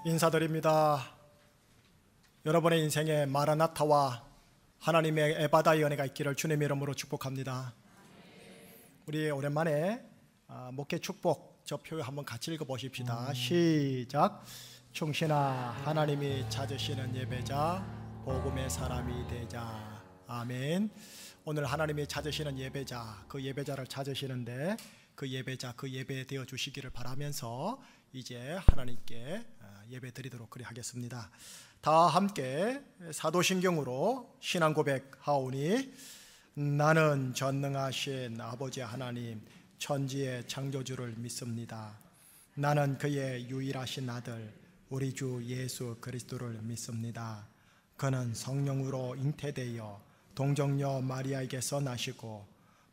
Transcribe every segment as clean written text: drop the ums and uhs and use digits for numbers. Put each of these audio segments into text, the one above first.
인사드립니다. 여러분의 인생에 마라나타와 하나님의 에바다의 은혜가 있기를 주님의 이름으로 축복합니다. 우리 오랜만에 목회 축복 저 표 한번 같이 읽어보십시다. 시작. 충신아, 하나님이 찾으시는 예배자, 복음의 사람이 되자. 아멘. 오늘 하나님이 찾으시는 예배자, 그 예배자를 찾으시는데 그 예배자, 그 예배 되어 주시기를 바라면서 이제 하나님께 예배 드리도록 그리 하겠습니다. 다 함께 사도신경으로 신앙 고백하오니 나는 전능하신 아버지 하나님 천지의 창조주를 믿습니다. 나는 그의 유일하신 아들 우리 주 예수 그리스도를 믿습니다. 그는 성령으로 잉태되어 동정녀 마리아에게서 나시고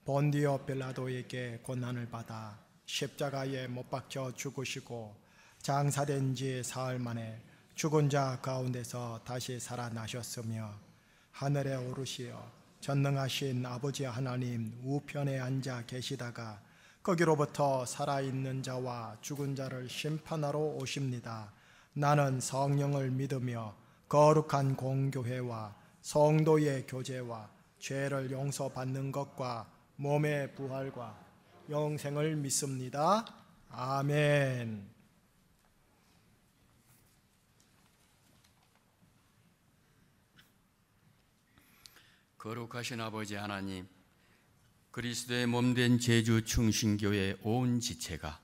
본디오 빌라도에게 고난을 받아 십자가에 못 박혀 죽으시고 장사된 지 사흘 만에 죽은 자 가운데서 다시 살아나셨으며 하늘에 오르시어 전능하신 아버지 하나님 우편에 앉아 계시다가 거기로부터 살아있는 자와 죽은 자를 심판하러 오십니다. 나는 성령을 믿으며 거룩한 공교회와 성도의 교제와 죄를 용서받는 것과 몸의 부활과 영생을 믿습니다. 아멘. 거룩하신 아버지 하나님, 그리스도의 몸된 제주 충신교회 온 지체가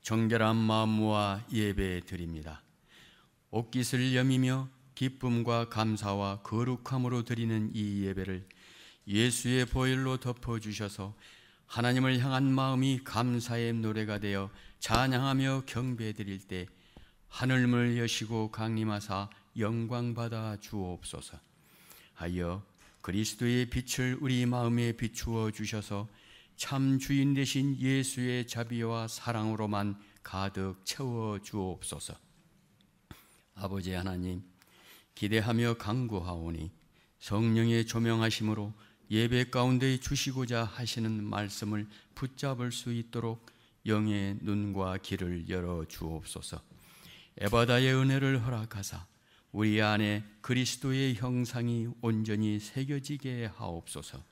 정결한 마음과 예배 드립니다. 옷깃을 여미며 기쁨과 감사와 거룩함으로 드리는 이 예배를 예수의 보혈로 덮어주셔서 하나님을 향한 마음이 감사의 노래가 되어 찬양하며 경배드릴 때 하늘문을 여시고 강림하사 영광받아 주옵소서. 하여 그리스도의 빛을 우리 마음에 비추어 주셔서 참 주인 되신 예수의 자비와 사랑으로만 가득 채워 주옵소서. 아버지 하나님, 기대하며 간구하오니 성령의 조명하심으로 예배 가운데 주시고자 하시는 말씀을 붙잡을 수 있도록 영의 눈과 귀를 열어 주옵소서. 에바다의 은혜를 허락하사 우리 안에 그리스도의 형상이 온전히 새겨지게 하옵소서.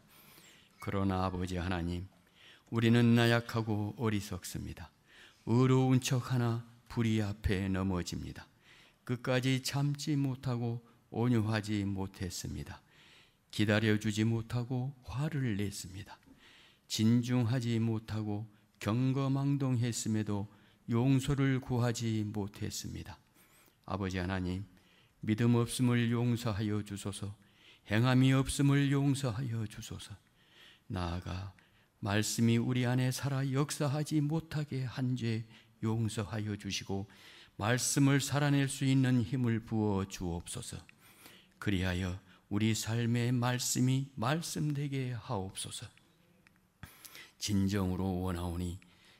그러나 아버지 하나님, 우리는 나약하고 어리석습니다. 의로운 척하나 불의 앞에 넘어집니다. 끝까지 참지 못하고 온유하지 못했습니다. 기다려주지 못하고 화를 냈습니다. 진중하지 못하고 경거망동했음에도 용서를 구하지 못했습니다. 아버지 하나님, 믿음 없음을 용서하여 주소서. 행함이 없음을 용서하여 주소서. 나아가 말씀이 우리 안에 살아 역사하지 못하게 한 죄 용서하여 주시고 말씀을 살아낼 수 있는 힘을 부어 주옵소서. 그리하여 우리 삶의 말씀이 말씀되게 하옵소서. 진정으로 원하오니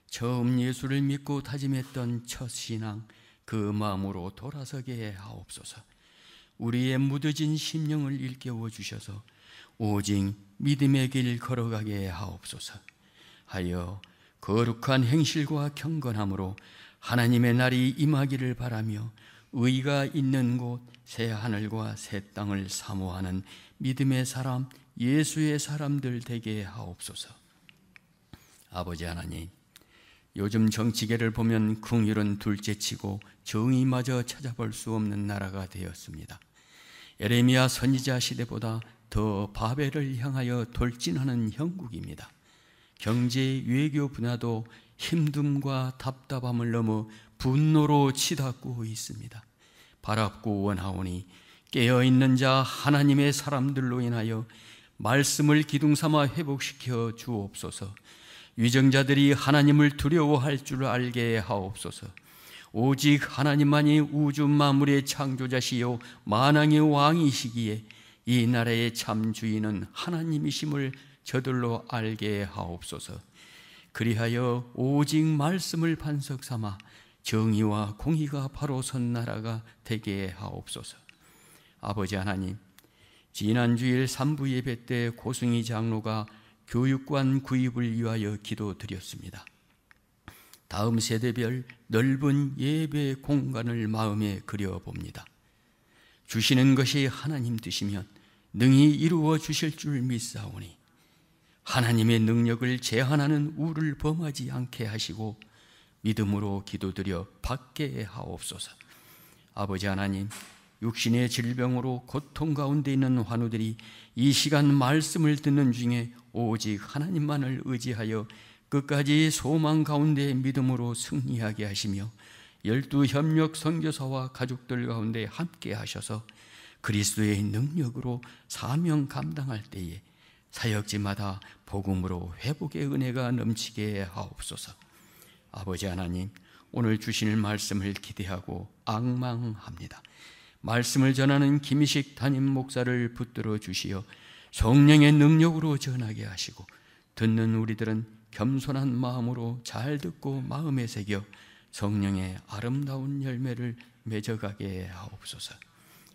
처음 예수를 믿고 다짐했던 첫 신앙 그 마음으로 돌아서게 하옵소서. 우리의 무뎌진 심령을 일깨워 주셔서 오직 믿음의 길 걸어가게 하옵소서. 하여 거룩한 행실과 경건함으로 하나님의 날이 임하기를 바라며 의가 있는 곳 새 하늘과 새 땅을 사모하는 믿음의 사람, 예수의 사람들 되게 하옵소서. 아버지 하나님, 요즘 정치계를 보면 긍휼은 둘째치고 정의마저 찾아볼 수 없는 나라가 되었습니다. 예레미야 선지자 시대보다 더 바벨을 향하여 돌진하는 형국입니다. 경제, 외교 분야도 힘듦과 답답함을 넘어 분노로 치닫고 있습니다. 바랍고 원하오니 깨어있는 자 하나님의 사람들로 인하여 말씀을 기둥삼아 회복시켜 주옵소서. 위정자들이 하나님을 두려워할 줄 알게 하옵소서. 오직 하나님만이 우주 만물의 창조자시요 만왕의 왕이시기에 이 나라의 참 주인은 하나님이심을 저들로 알게 하옵소서. 그리하여 오직 말씀을 반석 삼아 정의와 공의가 바로 선 나라가 되게 하옵소서. 아버지 하나님, 지난 주일 3부 예배 때 고승희 장로가 교육관 구입을 위하여 기도드렸습니다. 다음 세대별 넓은 예배 공간을 마음에 그려봅니다. 주시는 것이 하나님 뜻이면 능히 이루어 주실 줄 믿사오니 하나님의 능력을 제한하는 우를 범하지 않게 하시고 믿음으로 기도드려 받게 하옵소서. 아버지 하나님, 육신의 질병으로 고통 가운데 있는 환우들이 이 시간 말씀을 듣는 중에 오직 하나님만을 의지하여 끝까지 소망 가운데 믿음으로 승리하게 하시며 12 협력 선교사와 가족들 가운데 함께 하셔서 그리스도의 능력으로 사명 감당할 때에 사역지마다 복음으로 회복의 은혜가 넘치게 하옵소서. 아버지 하나님, 오늘 주실 말씀을 기대하고 앙망합니다. 말씀을 전하는 김희식 담임 목사를 붙들어 주시어 성령의 능력으로 전하게 하시고 듣는 우리들은 겸손한 마음으로 잘 듣고 마음에 새겨 성령의 아름다운 열매를 맺어가게 하옵소서.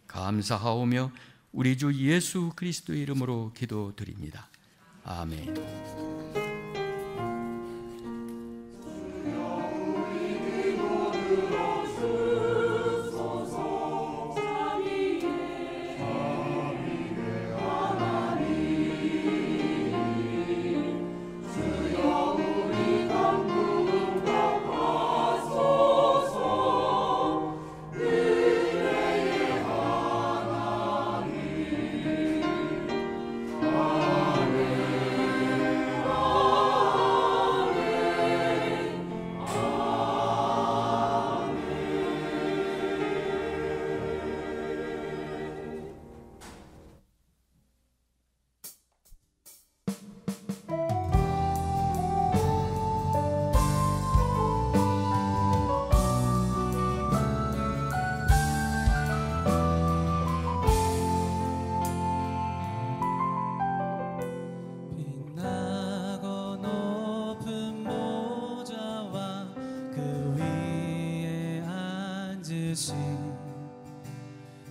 감사하오며 우리 주 예수 그리스도의 이름으로 기도드립니다. 아멘.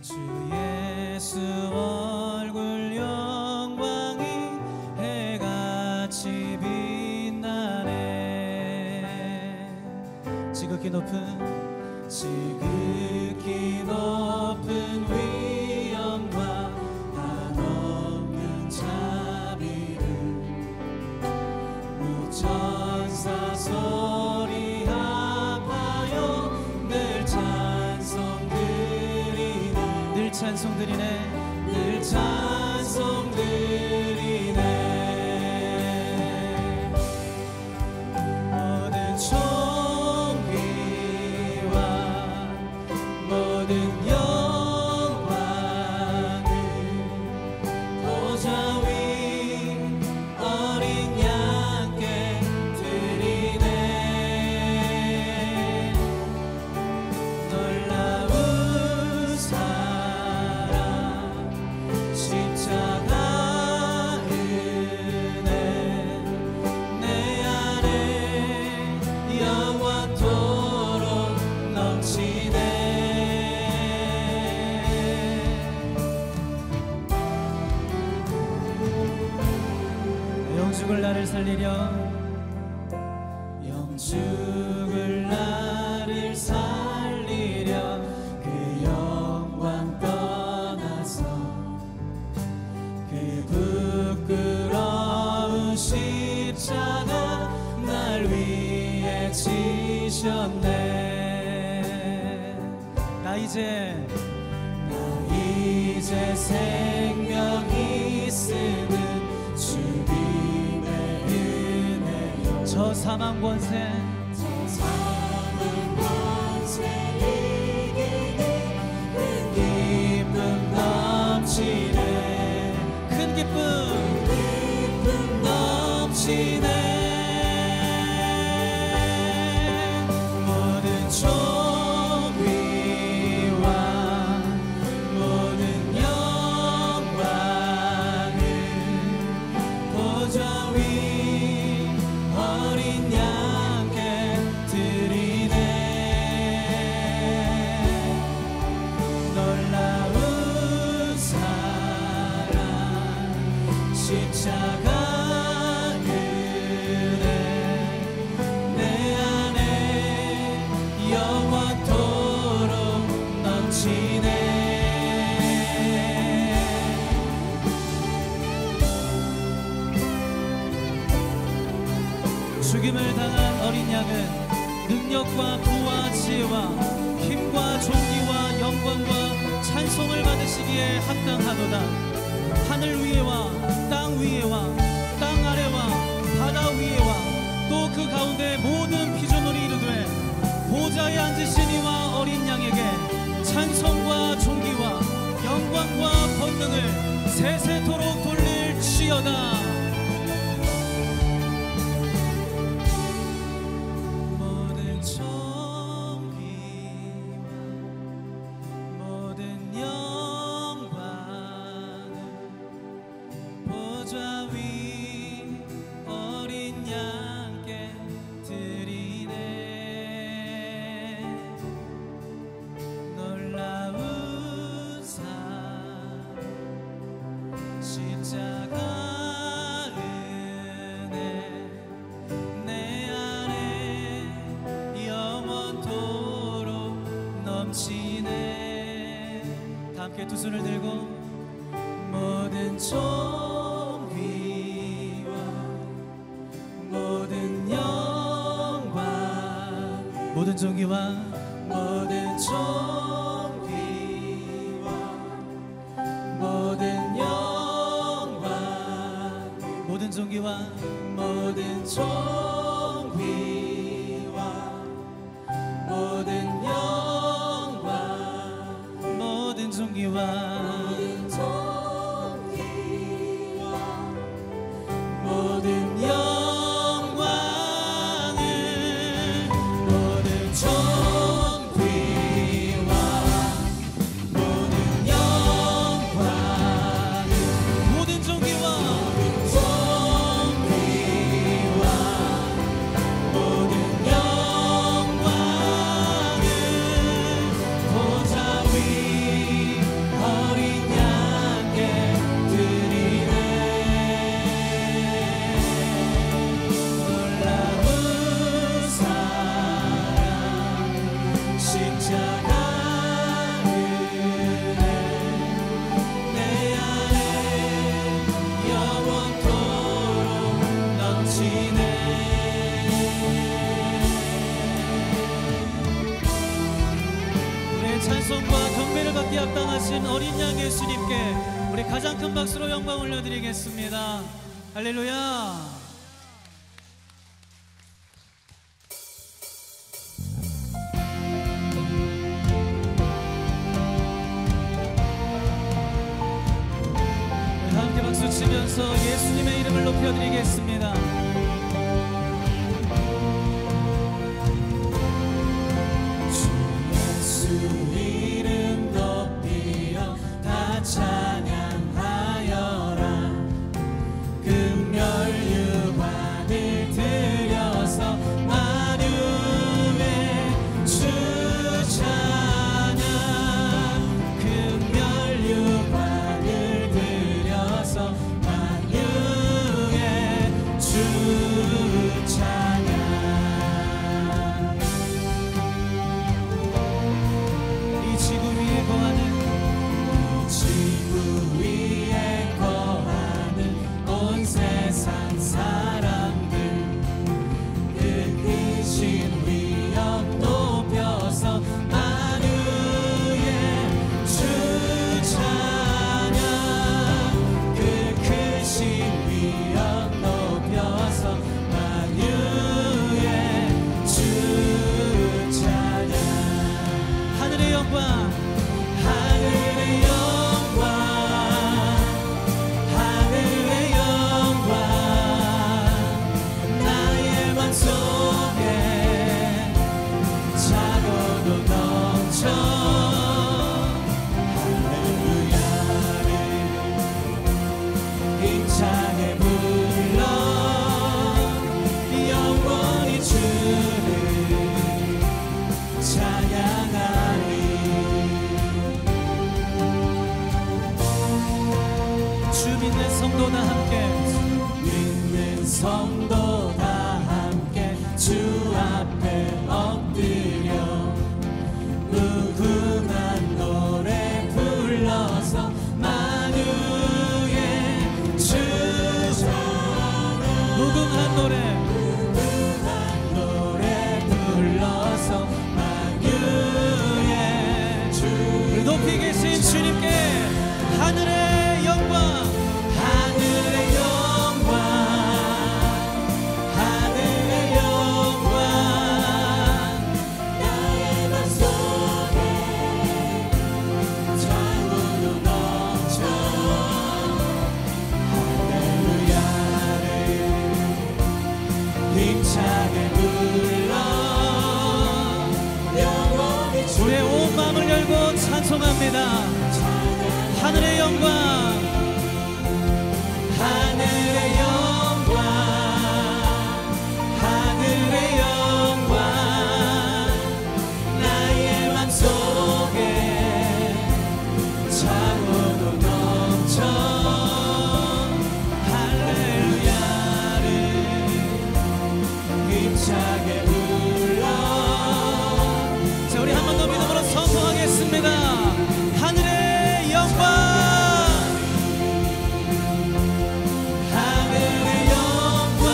주 예수 얼굴 영광이 해같이 빛나네. 지극히 높은 위엄과 한없는 자비를 무천사 소리 합하여 늘 찬송드리네. 모든 존귀와 모든 영광을 보좌 위 어린 양께 드리네. 놀라운 사랑 십자가 은혜 내 안에 영원토록 넘치네. 영죽을 나를 살리려 그 영광 떠나서 그 부끄러운 십자가 날 위해 지셨네. 나 이제 생명 있으는 주님의 은혜요. 저 사망 권세 이기는 큰 기쁨 넘치네. 큰 기쁨 넘치네. 모든 존귀와 모든 영광을 보좌 위 어린 양께 죽임을 당한 어린 양은 능력과 부와 지혜와 힘과 존귀와 영광과 찬송을 받으시기에 합당하도다. 하늘 위에와 땅 위에와 땅 아래와 바다 위에와 또 그 가운데 모든 피조물이 이르되 보좌에 앉으신 이와 어린 양에게 찬송과 존귀와 영광과 권능을 세세토록 돌릴지어다. 모든 존귀와 모든 영광을 보좌 위 어린 양께 드리네. 놀라운 사랑 십자가 은혜 내 안에 영원토록 넘치네. 다 함께 두 손을 들고 모든 존귀와 모든 영광 모든 존귀와 모든 존귀와 모든 영광 모든 존귀와 모든 존귀와 모든 영광 모든 존귀와 모든 영광을 모든 존귀와 모든 영광을 모든 존귀와 모든 영광을 보좌 위 어린 양께 드리네. 놀라운 사랑 십자가 은혜 내 안에 영원토록 넘치네. 우리의 찬송과 경배를 받기 합당하신 어린 양 예수님께 우리 가장 큰 박수로 영광 올려드리겠습니다. 할렐루야. 다 함께 박수 치면서 예수님의 이름을 높여드리겠습니다. 주 예수 이름 높이여 다 찬양하여라. 금멸유관을 들여서 만유의 주 찬양. 금멸유관을 들여서 만유의 주 찬양. 이 지구 위에 거하는 지구 위에 거하는 온 세상 사람들 그 크신 위엄 높여서 만유의 주 찬양. 그 크신 위엄 높여서 만유의 주 찬양. 하늘의 영광 하늘의 영광 하늘의 영광 나의 맘속에 차고도 넘쳐. 할렐루야를 힘차게 불러 영원히 주를 찬양하리. 주 믿는 성도 다 함께 믿는 성도 다 함께 주 앞에 엎드려 우구 하늘의 영광, 하늘의 영광, 하늘의 영광, 나의 맘속에 창으로 넘쳐 할렐루야를 힘차게 불러 우리의 온 마음을 열고 찬송합니다. 하늘의 영광, 하늘의 영광, 하늘의 영광, 나의 맘속에 차고도 넘쳐 할렐루야를 힘차게 불러. 자, 우리 한 번 더 믿음으로 선포하겠습니다. 하늘의 영광, 하늘의 영광,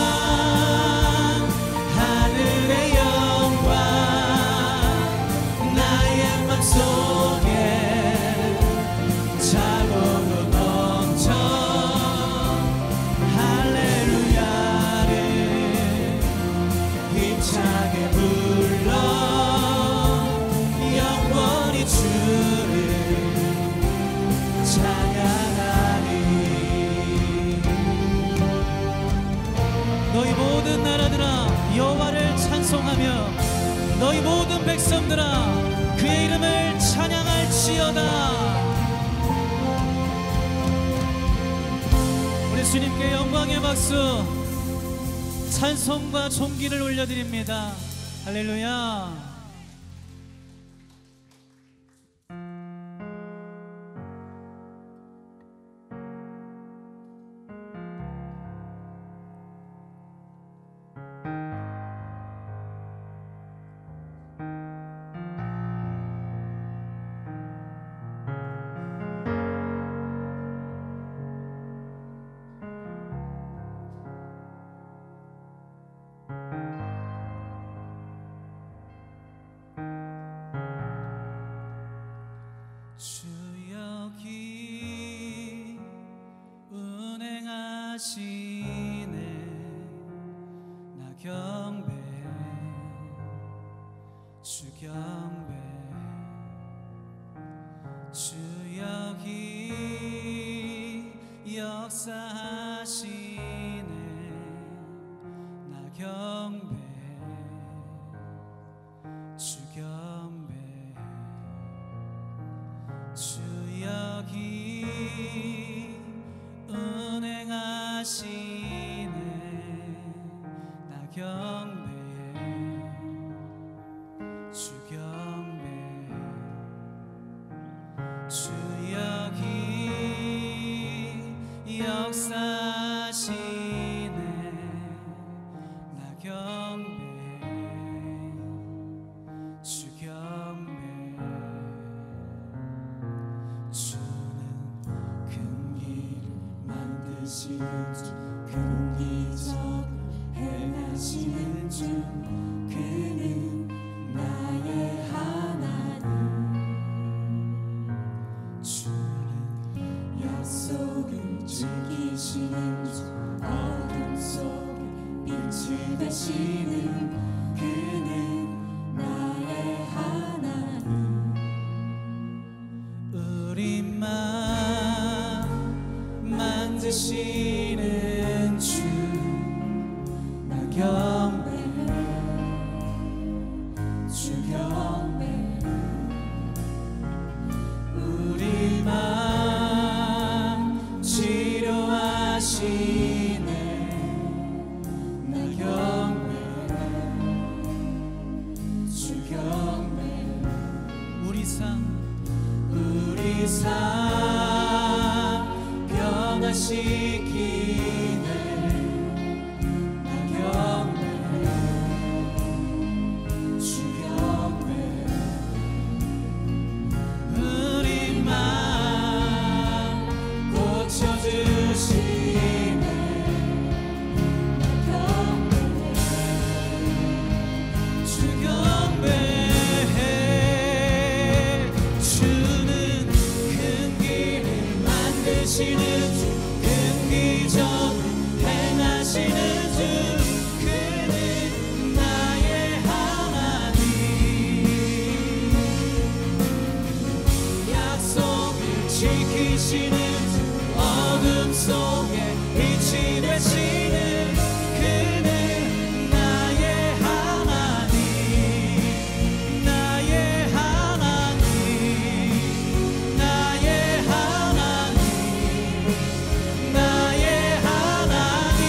하늘의 영광, 나의 맘속에 차고도 넘쳐 할렐루야를 힘차게 불러 영원히 주를 찬양하리. 너희 모든 나라들아 여호와를 찬송하며 너희 모든 백성들아 그의 이름을 찬양할지어다. 우리 주님께 영광의 박수, 찬송과 존귀를 올려드립니다. 할렐루야. 주여기 운행하시네 나 경배해 주 경배해 주여기 역사하시네 나 경배해 주 경배해 주 여기 운행하시네 나 경배해 주 경배해 주 여기 역사하시네 나 경배해 주 경배해 주는 큰 길을 만드시는 주 큰 기적을 행하시는 주 그는 나의 하나님 주는 약속을 지키시는 주 어둠 속에 빛을 되시는 그는 나의 하나님 우리 맘 만드시는 주 나 경배해 주 경배해 우리 맘 치료하시네 나 경배해 주 경배해 우리 삶 변화시키네 나 경배해 주 경배해 우리 맘 고쳐주시네 나 경배해 주 경배해 주는 큰 길을 만드시는 지키시는 주 큰 기적 행하시는 주 그는 나의 하나님 약속을 지키시는 주 어둠 속에 빛이 되시는 그는 나의 하나님 나의 하나님 나의 하나님 나의 하나님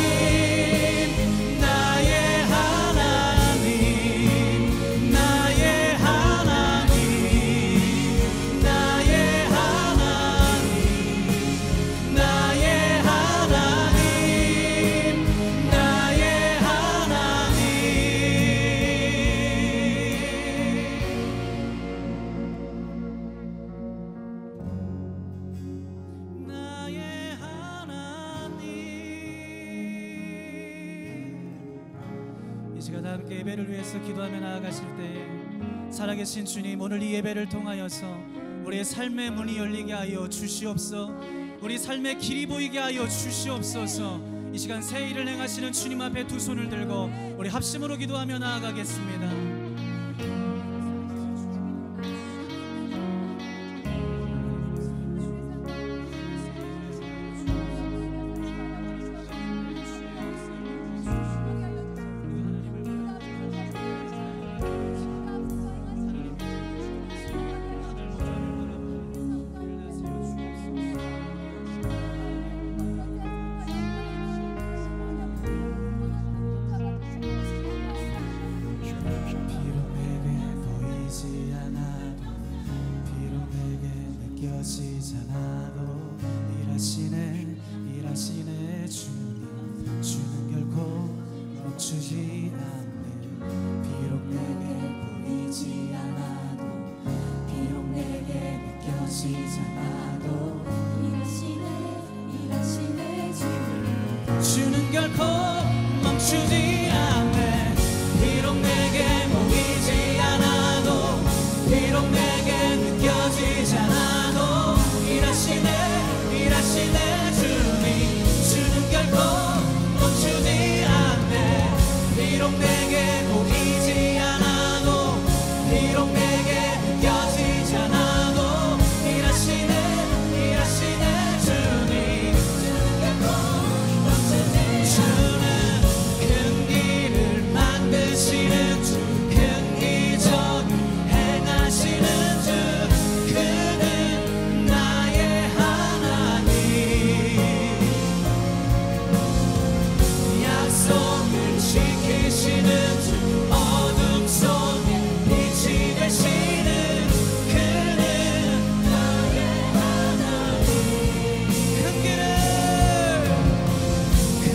나의 하나님 나의 하나님 나의 하나님 나의 이 시간 함께 예배를 위해서 기도하며 나아가실 때에 살아계신 주님, 오늘 이 예배를 통하여서 우리의 삶의 문이 열리게 하여 주시옵소서. 우리 삶의 길이 보이게 하여 주시옵소서. 이 시간 새 일을 행하시는 주님 앞에 두 손을 들고 우리 합심으로 기도하며 나아가겠습니다. 일하시네 주는 결코 멈추지 않네. 비록 내게 보이지 않아도 비록 내게 느껴지지 않아도 일하시네 주는 결코 멈추지 않네. 비록 내게 보이지 않아도 비록 내게 느껴지지 않아도 일하시네 주는 결코 멈추지 않네. 비록 내게 보이지 않아도 비록 내게 느껴지지 않아도 일하시네 주님 주는 큰 길을 만드시는 주 큰 기적을 행하시는 주 그는 나의 하나님 약속을 지키시는 주 어둠 속에 빛이 되시는 그는 나의 하나님 큰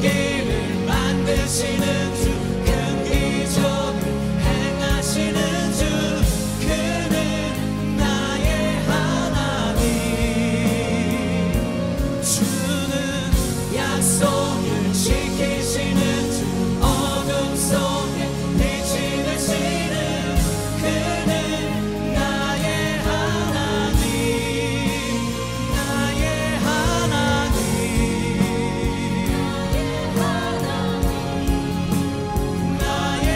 길을 만드시는 주 큰 기적을 행하시는 주 그는 나의 하나님 주는 약속을 지키시는 주 어둠 속에 빛이 되시는 그는 나의 하나님 나의 하나님 나의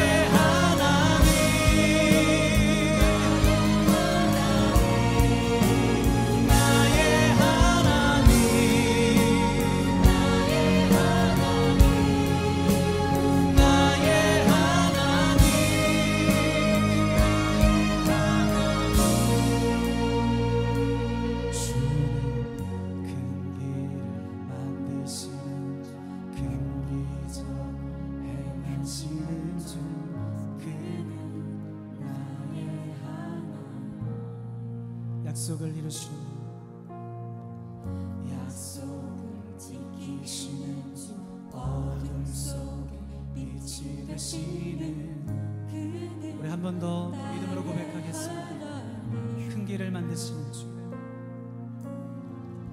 약속을 이루시는 약속을 지키시는 주 어둠 속에 빛이 되시는 우리 한 번 더 믿음으로 고백하겠습니다. 큰 길을 만드시는 주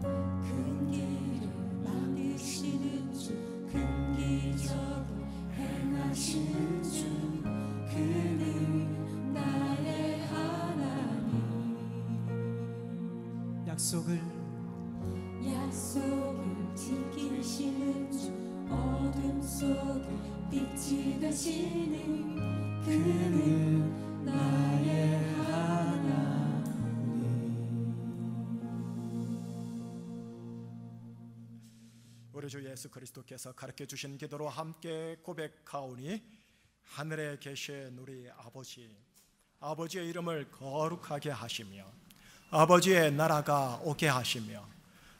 큰 길을 만드시는 주 큰 기적을 행하시는 주 그는 나의 하나님 약속을 약속을 지키시는 주 어둠 속에 빛이 되시는 그는 나의 하나님. 우리 주 예수 그리스도께서 가르쳐 주신 기도로 함께 고백하오니, 하늘에 계신 우리 아버지의 이름을 거룩하게 하시며 아버지의 나라가 오게 하시며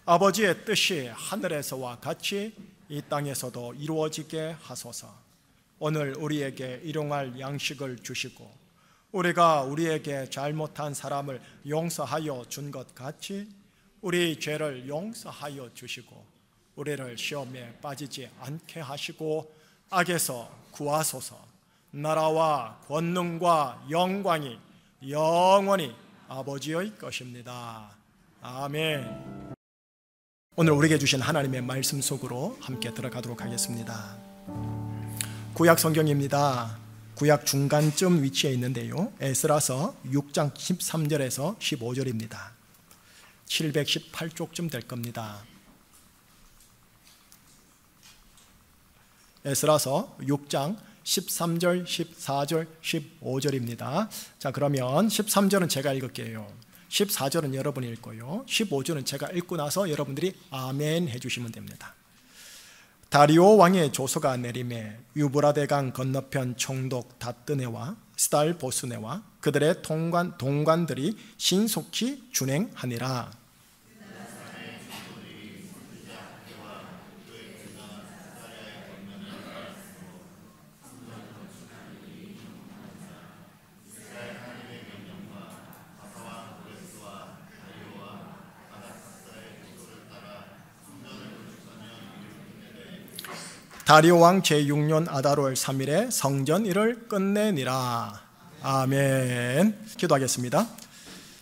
아버지의 뜻이 하늘에서와 같이 이 땅에서도 이루어지게 하소서. 오늘 우리에게 일용할 양식을 주시고 우리가 우리에게 잘못한 사람을 용서하여 준 것 같이 우리 죄를 용서하여 주시고 우리를 시험에 빠지지 않게 하시고 악에서 구하소서. 나라와 권능과 영광이 영원히 아버지의 것입니다. 아멘. 오늘 우리에게 주신 하나님의 말씀 속으로 함께 들어가도록 하겠습니다. 구약 성경입니다. 구약 중간쯤 위치해 있는데요, 에스라서 6장 13절에서 15절입니다. 718쪽쯤 될 겁니다. 에스라서 6장 13절, 14절, 15절입니다. 자, 그러면 13절은 제가 읽을게요. 14절은 여러분이 읽고요, 15절은 제가 읽고 나서 여러분들이 아멘 해주시면 됩니다. 다리오 왕의 조서가 내림에 유브라데강 건너편 총독 다뜨네와 스달보스네와 그들의 동관들이 신속히 준행하니라. 다리오 왕 제6년 아달월 3일에 성전 일을 끝내니라. 아멘. 기도하겠습니다.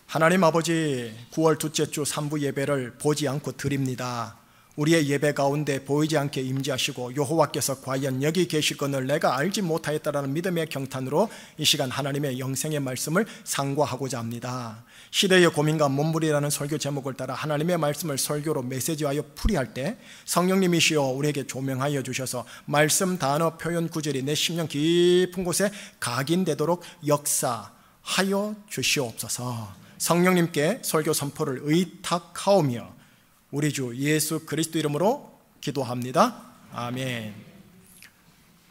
하나님 아버지, 9월 둘째 주 3부 예배를 보지 않고 드립니다. 우리의 예배 가운데 보이지 않게 임재하시고 여호와께서 과연 여기 계시건을 내가 알지 못하였다라는 믿음의 경탄으로 이 시간 하나님의 영생의 말씀을 상고하고자 합니다. 시대의 고민과 몸부림이라는 설교 제목을 따라 하나님의 말씀을 설교로 메시지하여 풀이할 때 성령님이시여 우리에게 조명하여 주셔서 말씀, 단어, 표현, 구절이 내 심령 깊은 곳에 각인되도록 역사하여 주시옵소서. 성령님께 설교 선포를 의탁하오며 우리 주 예수 그리스도 이름으로 기도합니다. 아멘.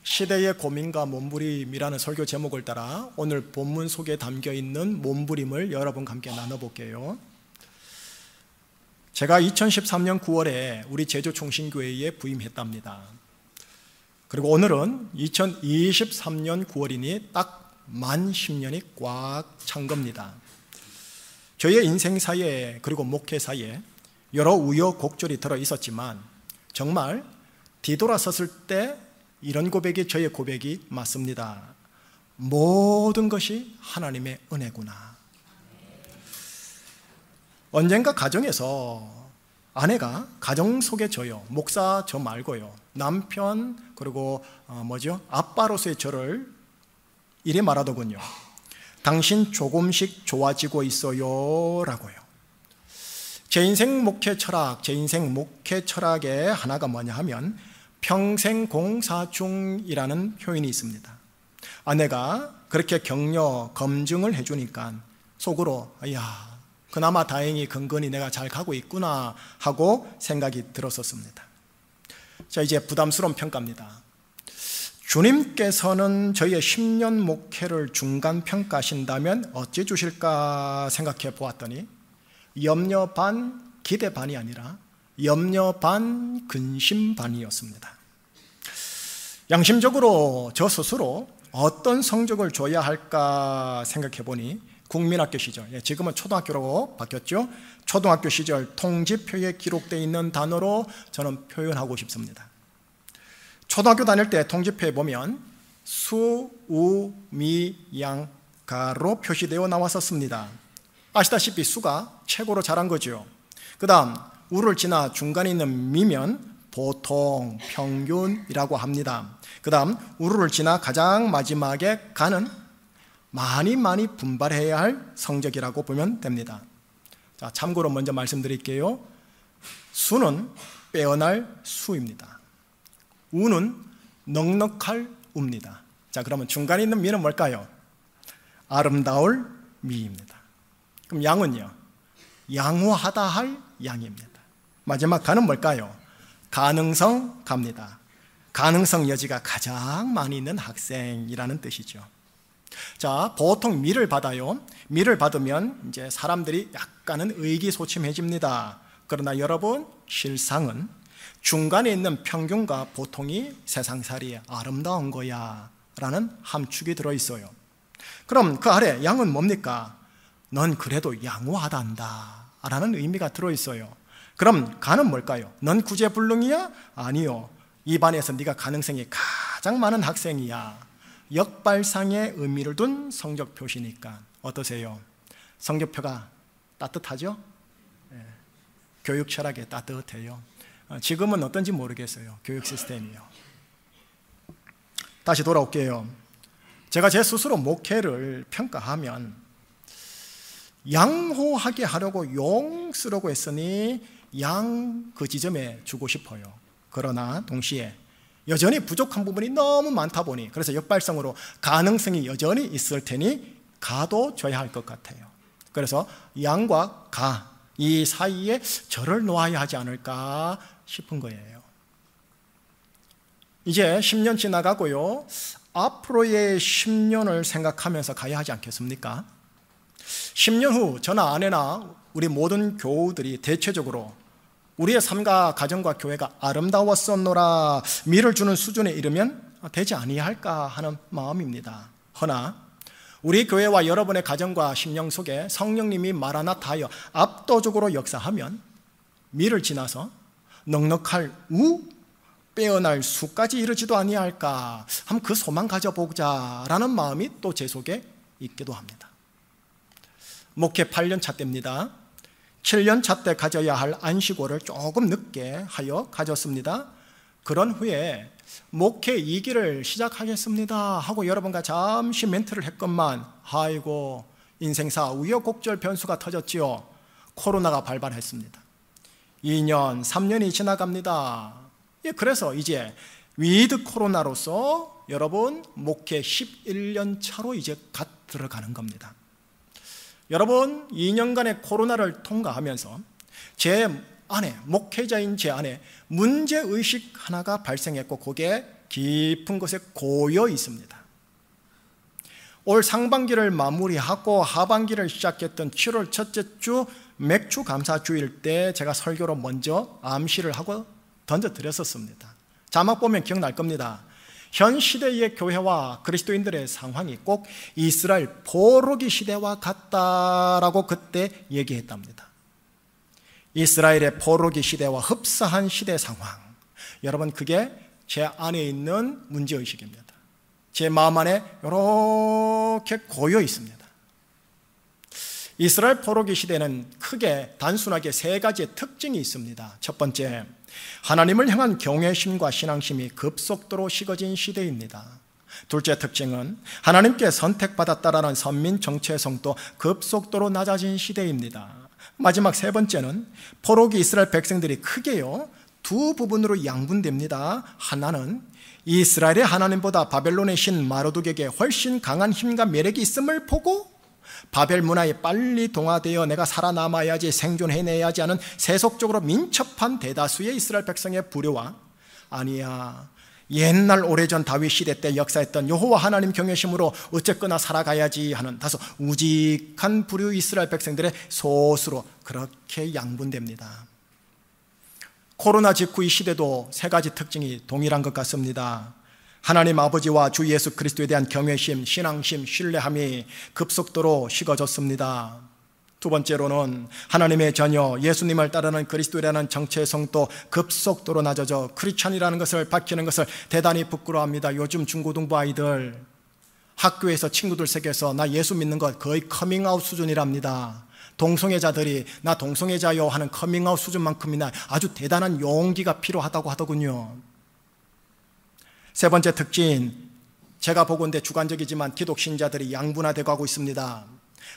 시대의 고민과 몸부림이라는 설교 제목을 따라 오늘 본문 속에 담겨있는 몸부림을 여러분과 함께 나눠볼게요. 제가 2013년 9월에 우리 제주총신교회에 부임했답니다. 그리고 오늘은 2023년 9월이니 딱 만 10년이 꽉 찬 겁니다. 저의 인생사에 그리고 목회사에 여러 우여곡절이 들어있었지만 정말 뒤돌아섰을 때 이런 고백이 저의 고백이 맞습니다. 모든 것이 하나님의 은혜구나. 언젠가 가정에서 아내가 가정 속에 저요, 목사 저 말고요, 남편 그리고 아빠로서의 저를 이래 말하더군요. 당신 조금씩 좋아지고 있어요 라고요. 제 인생 목회 철학의 하나가 뭐냐 하면 평생 공사 중이라는 표현이 있습니다. 아내가 그렇게 격려, 검증을 해주니까 속으로 이야, 그나마 다행히 근근히 내가 잘 가고 있구나 하고 생각이 들었었습니다. 자, 이제 부담스러운 평가입니다. 주님께서는 저희의 10년 목회를 중간 평가하신다면 어찌 주실까 생각해 보았더니 염려 반 기대 반이 아니라 염려 반 근심 반이었습니다. 양심적으로 저 스스로 어떤 성적을 줘야 할까 생각해 보니 국민학교 시절, 지금은 초등학교로 바뀌었죠. 초등학교 시절 통지표에 기록되어 있는 단어로 저는 표현하고 싶습니다. 초등학교 다닐 때 통지표에 보면 수, 우, 미, 양, 가로 표시되어 나왔었습니다. 아시다시피 수가 최고로 잘한 거죠. 그 다음 우를 지나 중간에 있는 미면 보통, 평균이라고 합니다. 그 다음 우를 지나 가장 마지막에 가는 많이 분발해야 할 성적이라고 보면 됩니다. 자, 참고로 먼저 말씀드릴게요. 수는 빼어날 수입니다. 우는 넉넉할 우입니다. 자, 그러면 중간에 있는 미는 뭘까요? 아름다울 미입니다. 그럼 양은요? 양호하다 할 양입니다. 마지막 가는 뭘까요? 가능성 갑니다. 가능성 여지가 가장 많이 있는 학생이라는 뜻이죠. 자, 보통 미를 받아요. 미를 받으면 이제 사람들이 약간은 의기소침해집니다. 그러나 여러분, 실상은 중간에 있는 평균과 보통이 세상살이에 아름다운 거야 라는 함축이 들어있어요. 그럼 그 아래 양은 뭡니까? 넌 그래도 양호하단다 라는 의미가 들어있어요. 그럼 가는 뭘까요? 넌 구제불능이야? 아니요. 이 반에서 네가 가능성이 가장 많은 학생이야. 역발상의 의미를 둔 성적 표시니까 어떠세요? 성적표가 따뜻하죠? 네. 교육 철학에 따뜻해요. 지금은 어떤지 모르겠어요. 교육 시스템이요. 다시 돌아올게요. 제가 제 스스로 목회를 평가하면 양호하게 하려고 용쓰려고 했으니 양 그 지점에 주고 싶어요. 그러나 동시에 여전히 부족한 부분이 너무 많다 보니 그래서 역발성으로 가능성이 여전히 있을 테니 가도 줘야 할 것 같아요. 그래서 양과 가 이 사이에 절을 놓아야 하지 않을까 싶은 거예요. 이제 10년 지나가고요. 앞으로의 10년을 생각하면서 가야 하지 않겠습니까? 10년 후 저나 아내나 우리 모든 교우들이 대체적으로 우리의 삶과 가정과 교회가 아름다웠었노라 미를 주는 수준에 이르면 되지 아니할까 하는 마음입니다. 허나 우리 교회와 여러분의 가정과 심령 속에 성령님이 마라나타하여 압도적으로 역사하면 미를 지나서 넉넉할 우, 빼어날 수까지 이르지도 아니할까 한번 그 소망 가져보자라는 마음이 또 제 속에 있기도 합니다. 목회 8년 차 때입니다. 7년 차 때 가져야 할 안식월을 조금 늦게 하여 가졌습니다. 그런 후에 목회 2기를 시작하겠습니다 하고 여러분과 잠시 멘트를 했건만 아이고 인생사 우여곡절 변수가 터졌지요. 코로나가 발발했습니다. 2년, 3년이 지나갑니다. 그래서 이제 위드 코로나로서 여러분 목회 11년 차로 이제 갓 들어가는 겁니다. 여러분 2년간의 코로나를 통과하면서 제 안에 목회자인 제 안에 문제의식 하나가 발생했고 그게 깊은 곳에 고여 있습니다. 올 상반기를 마무리하고 하반기를 시작했던 7월 첫째 주 맥주 감사 주일 때 제가 설교로 먼저 암시를 하고 던져드렸었습니다. 자막 보면 기억날 겁니다. 현 시대의 교회와 그리스도인들의 상황이 꼭 이스라엘 포로기 시대와 같다라고 그때 얘기했답니다. 이스라엘의 포로기 시대와 흡사한 시대 상황, 여러분 그게 제 안에 있는 문제의식입니다. 제 마음 안에 이렇게 고여 있습니다. 이스라엘 포로기 시대는 크게 단순하게 세 가지의 특징이 있습니다. 첫 번째, 하나님을 향한 경외심과 신앙심이 급속도로 식어진 시대입니다. 둘째 특징은 하나님께 선택받았다라는 선민 정체성도 급속도로 낮아진 시대입니다. 마지막 세 번째는 포로기 이스라엘 백성들이 크게요 두 부분으로 양분됩니다. 하나는 이스라엘의 하나님보다 바벨론의 신 마르둑에게 훨씬 강한 힘과 매력이 있음을 보고 바벨 문화에 빨리 동화되어 내가 살아남아야지 생존해내야지 하는 세속적으로 민첩한 대다수의 이스라엘 백성의 불효와 아니야 옛날 오래전 다윗 시대 때 역사했던 여호와 하나님 경외심으로 어쨌거나 살아가야지 하는 다소 우직한 불효 이스라엘 백성들의 소수로 그렇게 양분됩니다. 코로나 직후 이 시대도 세 가지 특징이 동일한 것 같습니다. 하나님 아버지와 주 예수 그리스도에 대한 경외심, 신앙심, 신뢰함이 급속도로 식어졌습니다. 두 번째로는 하나님의 자녀 예수님을 따르는 그리스도라는 정체성도 급속도로 낮아져 크리스찬이라는 것을 밝히는 것을 대단히 부끄러워합니다. 요즘 중고등부 아이들 학교에서 친구들 사이에서 나 예수 믿는 것 거의 커밍아웃 수준이랍니다. 동성애자들이 나 동성애자요 하는 커밍아웃 수준만큼이나 아주 대단한 용기가 필요하다고 하더군요. 세 번째 특징, 제가 보건대 주관적이지만 기독 신자들이 양분화되고 하고 있습니다.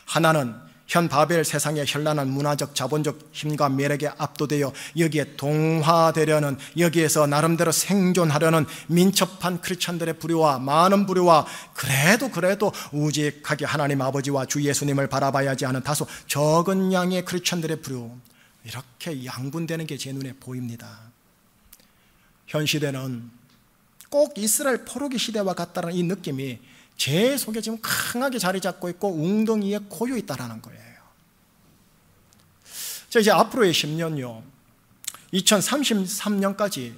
하나는 현 바벨 세상의 현란한 문화적 자본적 힘과 매력에 압도되어 여기에 동화되려는, 여기에서 나름대로 생존하려는 민첩한 크리스찬들의 부류와 많은 부류와 그래도 우직하게 하나님 아버지와 주 예수님을 바라봐야지 하는 다소 적은 양의 크리스찬들의 부류, 이렇게 양분되는 게 제 눈에 보입니다. 현 시대는 꼭 이스라엘 포로기 시대와 같다는 이 느낌이 제 속에 지금 강하게 자리 잡고 있고 웅덩이에 고여 있다는 거예요. 자, 이제 앞으로의 10년요, 2033년까지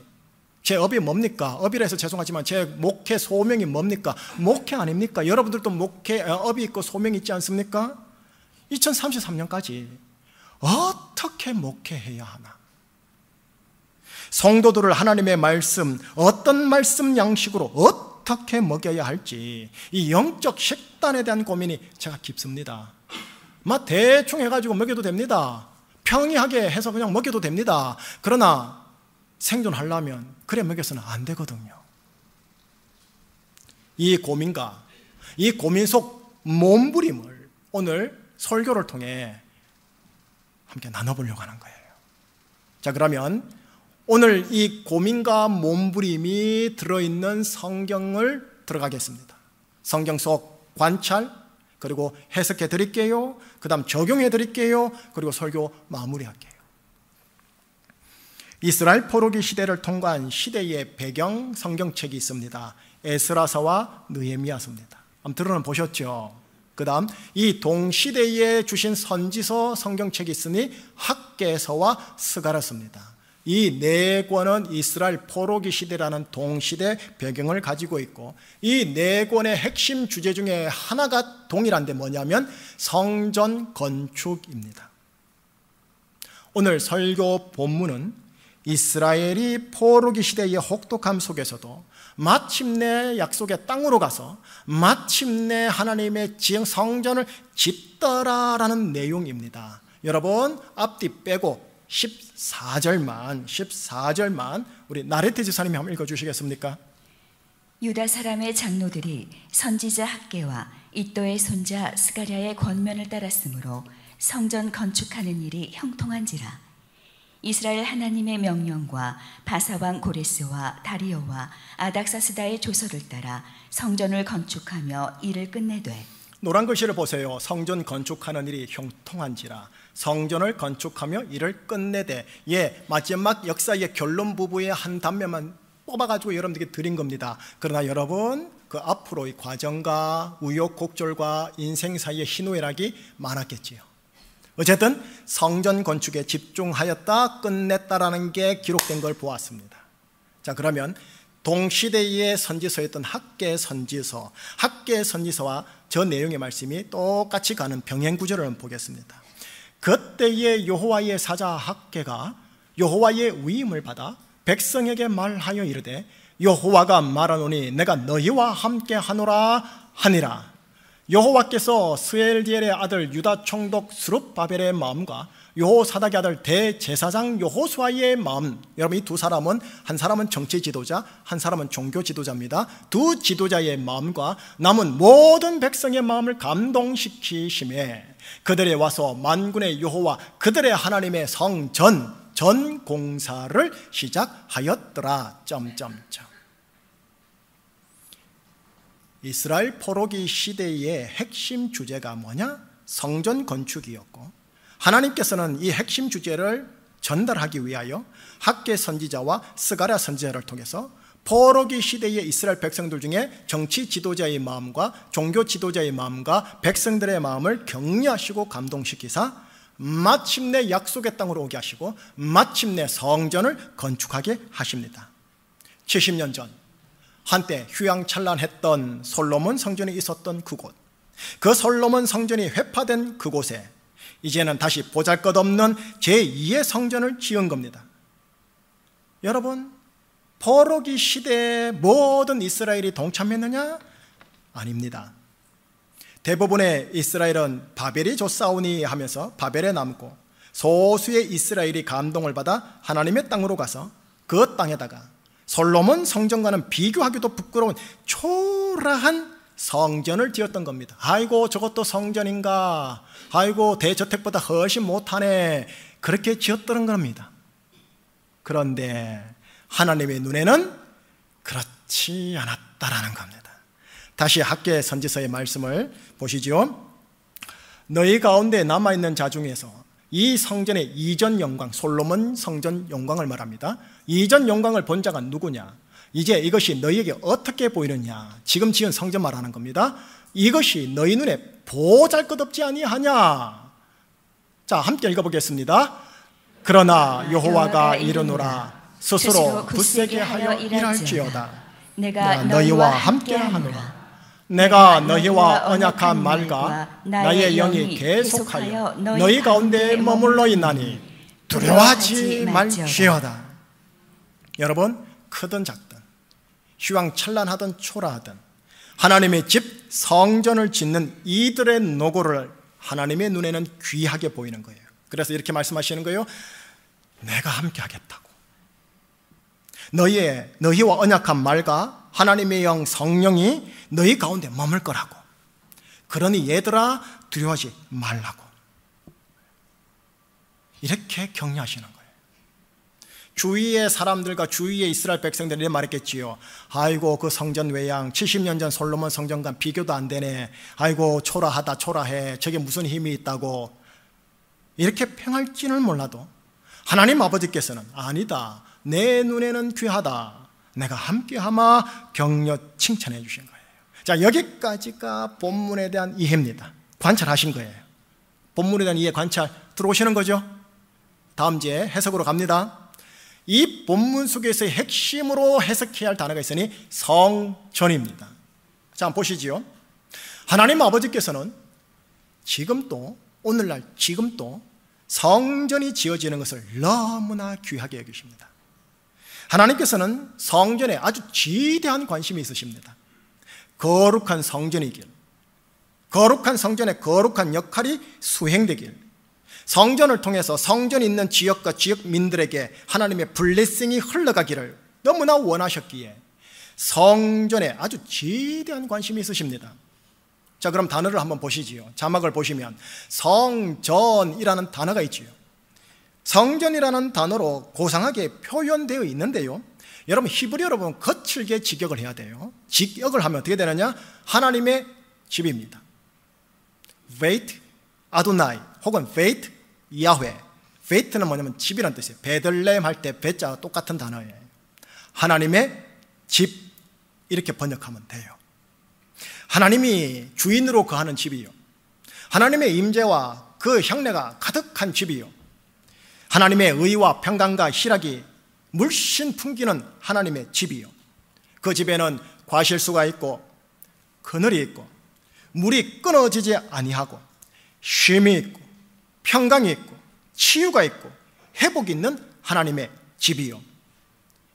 제 업이 뭡니까? 업이라 해서 죄송하지만 제 목회 소명이 뭡니까? 목회 아닙니까? 여러분들도 목회 업이 있고 소명이 있지 않습니까? 2033년까지 어떻게 목회해야 하나? 성도들을 하나님의 말씀, 어떤 말씀 양식으로 어떻게 먹여야 할지, 이 영적 식단에 대한 고민이 제가 깊습니다. 대충 해가지고 먹여도 됩니다. 평이하게 해서 그냥 먹여도 됩니다. 그러나 생존하려면 그래 먹여서는 안 되거든요. 이 고민과 이 고민 속 몸부림을 오늘 설교를 통해 함께 나눠보려고 하는 거예요. 자, 그러면 오늘 이 고민과 몸부림이 들어있는 성경을 들어가겠습니다. 성경 속 관찰, 그리고 해석해 드릴게요. 그 다음 적용해 드릴게요. 그리고 설교 마무리할게요. 이스라엘 포로기 시대를 통과한 시대의 배경 성경책이 있습니다. 에스라서와 느헤미야서입니다. 한번 들어보셨죠? 그 다음 이 동시대에 주신 선지서 성경책이 있으니 학개서와 스가랴서입니다. 이 네 권은 이스라엘 포로기 시대라는 동시대 배경을 가지고 있고, 이 네 권의 핵심 주제 중에 하나가 동일한데 뭐냐면 성전 건축입니다. 오늘 설교 본문은 이스라엘이 포로기 시대의 혹독함 속에서도 마침내 약속의 땅으로 가서 마침내 하나님의 지은 성전을 짓더라라는 내용입니다. 여러분 앞뒤 빼고 14절만 우리 나레트 지사님이 한번 읽어주시겠습니까? 유다 사람의 장로들이 선지자 학개와 이도의 손자 스가랴의 권면을 따랐으므로 성전 건축하는 일이 형통한지라. 이스라엘 하나님의 명령과 바사왕 고레스와 다리오와 아닥사스다의 조서를 따라 성전을 건축하며 일을 끝내되. 노란 글씨를 보세요. 성전 건축하는 일이 형통한지라. 성전을 건축하며 일을 끝내되. 마지막 역사의 결론 부분의 한 단면만 뽑아가지고 여러분들에게 드린 겁니다. 그러나 여러분 그 앞으로 이 과정과 우여곡절과 인생 사이의 희노애락이 많았겠지요. 어쨌든 성전 건축에 집중하였다, 끝냈다라는 게 기록된 걸 보았습니다. 자, 그러면 동시대의 선지서였던 학개 선지서와 저 내용의 말씀이 똑같이 가는 병행 구절을 보겠습니다. 그때의 여호와의 사자 학개가 여호와의 위임을 받아 백성에게 말하여 이르되, 여호와가 말하노니 내가 너희와 함께 하노라 하니라. 여호와께서 스엘디엘의 아들 유다 총독 스룹바벨의 마음과 여호사닥의 아들 대제사장 여호수아의 마음, 여러분 이 두 사람은, 한 사람은 정치 지도자, 한 사람은 종교 지도자입니다. 두 지도자의 마음과 남은 모든 백성의 마음을 감동시키심에 그들이 와서 만군의 여호와 그들의 하나님의 성전 전 공사를 시작하였더라. 이스라엘 포로기 시대의 핵심 주제가 뭐냐? 성전 건축이었고, 하나님께서는 이 핵심 주제를 전달하기 위하여 학개 선지자와 스가랴 선지자를 통해서 포로기 시대의 이스라엘 백성들 중에 정치 지도자의 마음과 종교 지도자의 마음과 백성들의 마음을 격려하시고 감동시키사 마침내 약속의 땅으로 오게 하시고 마침내 성전을 건축하게 하십니다. 70년 전 한때 휘황찬란했던 솔로몬 성전이 있었던 그곳, 그 솔로몬 성전이 회파된 그곳에 이제는 다시 보잘것없는 제2의 성전을 지은 겁니다. 여러분, 포로기 시대에 모든 이스라엘이 동참했느냐? 아닙니다. 대부분의 이스라엘은 바벨이 줬사오니 하면서 바벨에 남고, 소수의 이스라엘이 감동을 받아 하나님의 땅으로 가서 그 땅에다가 솔로몬 성전과는 비교하기도 부끄러운 초라한 성전을 지었던 겁니다. 아이고 저것도 성전인가, 아이고 대저택보다 훨씬 못하네, 그렇게 지었던 겁니다. 그런데 하나님의 눈에는 그렇지 않았다라는 겁니다. 다시 학개 선지서의 말씀을 보시죠. 너희 가운데 남아있는 자 중에서 이 성전의 이전 영광, 솔로몬 성전 영광을 말합니다. 이전 영광을 본 자가 누구냐? 이제 이것이 너희에게 어떻게 보이느냐? 지금 지은 성전 말하는 겁니다. 이것이 너희 눈에 보잘것없지 아니하냐? 자, 함께 읽어보겠습니다. 그러나 여호와가 이르노라, 스스로 굳세게 하여 일할지어다. 내가 너희와 함께하노라. 내가 너희와 언약한 말과 나의 영이 계속하여 너희 가운데 머물러 있나니 두려워하지 말지어다. 여러분, 크든 작든 휘황찬란하든 초라하든 하나님의 집 성전을 짓는 이들의 노고를 하나님의 눈에는 귀하게 보이는 거예요. 그래서 이렇게 말씀하시는 거예요. 내가 함께 하겠다고. 너희와 언약한 말과 하나님의 영 성령이 너희 가운데 머물 거라고. 그러니 얘들아 두려워하지 말라고. 이렇게 격려하시는 거예요. 주위의 사람들과 주위의 이스라엘 백성들이 이렇게 말했겠지요. 아이고 그 성전 외양 70년 전 솔로몬 성전과 비교도 안 되네. 아이고 초라하다, 초라해. 저게 무슨 힘이 있다고. 이렇게 평할지는 몰라도 하나님 아버지께서는 아니다, 내 눈에는 귀하다, 내가 함께하마 격려 칭찬해 주신 거예요. 자, 여기까지가 본문에 대한 이해입니다. 관찰하신 거예요. 본문에 대한 이해 관찰 들어오시는 거죠. 다음 주에 해석으로 갑니다. 이 본문 속에서의 핵심으로 해석해야 할 단어가 있으니 성전입니다. 자, 한번 보시지요. 하나님 아버지께서는 지금도, 오늘날 지금도 성전이 지어지는 것을 너무나 귀하게 여기십니다. 하나님께서는 성전에 아주 지대한 관심이 있으십니다. 거룩한 성전이길, 거룩한 성전의 거룩한 역할이 수행되길, 성전을 통해서 성전이 있는 지역과 지역민들에게 하나님의 블레싱이 흘러가기를 너무나 원하셨기에 성전에 아주 지대한 관심이 있으십니다. 자, 그럼 단어를 한번 보시지요. 자막을 보시면 성전이라는 단어가 있지요. 성전이라는 단어로 고상하게 표현되어 있는데요, 여러분 히브리어로 보면 거칠게 직역을 해야 돼요. 직역을 하면 어떻게 되느냐? 하나님의 집입니다. 베이트 아도나이 혹은 베이트 야훼. 베이트는 뭐냐면 집이라는 뜻이에요. 베들레헴 할 때 베자와 똑같은 단어예요. 하나님의 집, 이렇게 번역하면 돼요. 하나님이 주인으로 거하는 집이요, 하나님의 임재와 그 향내가 가득한 집이요, 하나님의 의와 평강과 희락이 물씬 풍기는 하나님의 집이요, 그 집에는 과실수가 있고 그늘이 있고 물이 끊어지지 아니하고 쉼이 있고 평강이 있고 치유가 있고 회복이 있는 하나님의 집이요,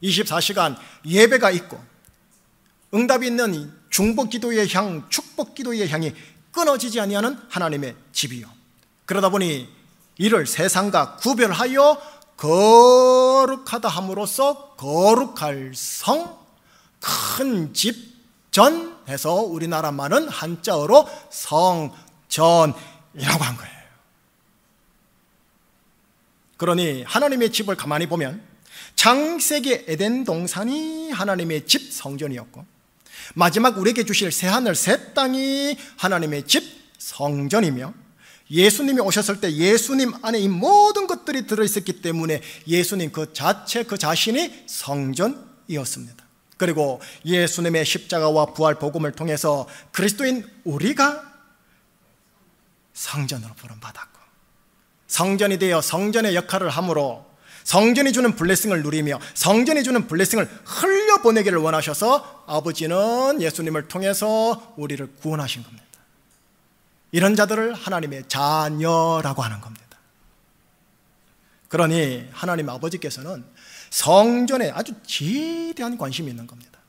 24시간 예배가 있고 응답이 있는 중보 기도의 향, 축복 기도의 향이 끊어지지 아니하는 하나님의 집이요. 그러다 보니 이를 세상과 구별하여 거룩하다 함으로써 거룩할 성, 큰 집, 전 해서 우리나라 말은 한자어로 성전이라고 한 거예요. 그러니 하나님의 집을 가만히 보면 창세기 에덴 동산이 하나님의 집 성전이었고, 마지막 우리에게 주실 새하늘 새 땅이 하나님의 집 성전이며, 예수님이 오셨을 때 예수님 안에 이 모든 것들이 들어있었기 때문에 예수님 그 자체, 그 자신이 성전이었습니다. 그리고 예수님의 십자가와 부활 복음을 통해서 그리스도인 우리가 성전으로 부름받았고, 성전이 되어 성전의 역할을 함으로 성전이 주는 블레싱을 누리며 성전이 주는 블레싱을 흘려보내기를 원하셔서 아버지는 예수님을 통해서 우리를 구원하신 겁니다. 이런 자들을 하나님의 자녀라고 하는 겁니다. 그러니 하나님 아버지께서는 성전에 아주 지대한 관심이 있는 겁니다.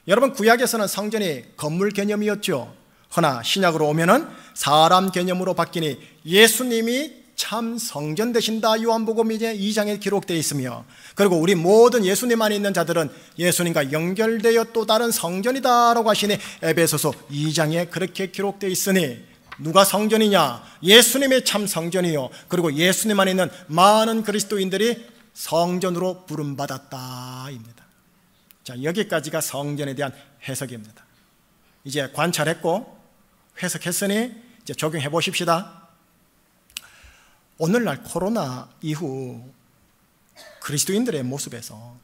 여러분, 구약에서는 성전이 건물 개념이었죠. 허나 신약으로 오면은 사람 개념으로 바뀌니 예수님이 참 성전 되신다. 요한복음 이제 2장에 기록되어 있으며, 그리고 우리 모든 예수님 안에 있는 자들은 예수님과 연결되어 또 다른 성전이다 라고 하시니 에베소서 2장에 그렇게 기록되어 있으니, 누가 성전이냐? 예수님의 참 성전이요, 그리고 예수님 안에 있는 많은 그리스도인들이 성전으로 부름받았다입니다. 자, 여기까지가 성전에 대한 해석입니다. 이제 관찰했고 해석했으니 이제 적용해 보십시다. 오늘날 코로나 이후 그리스도인들의 모습에서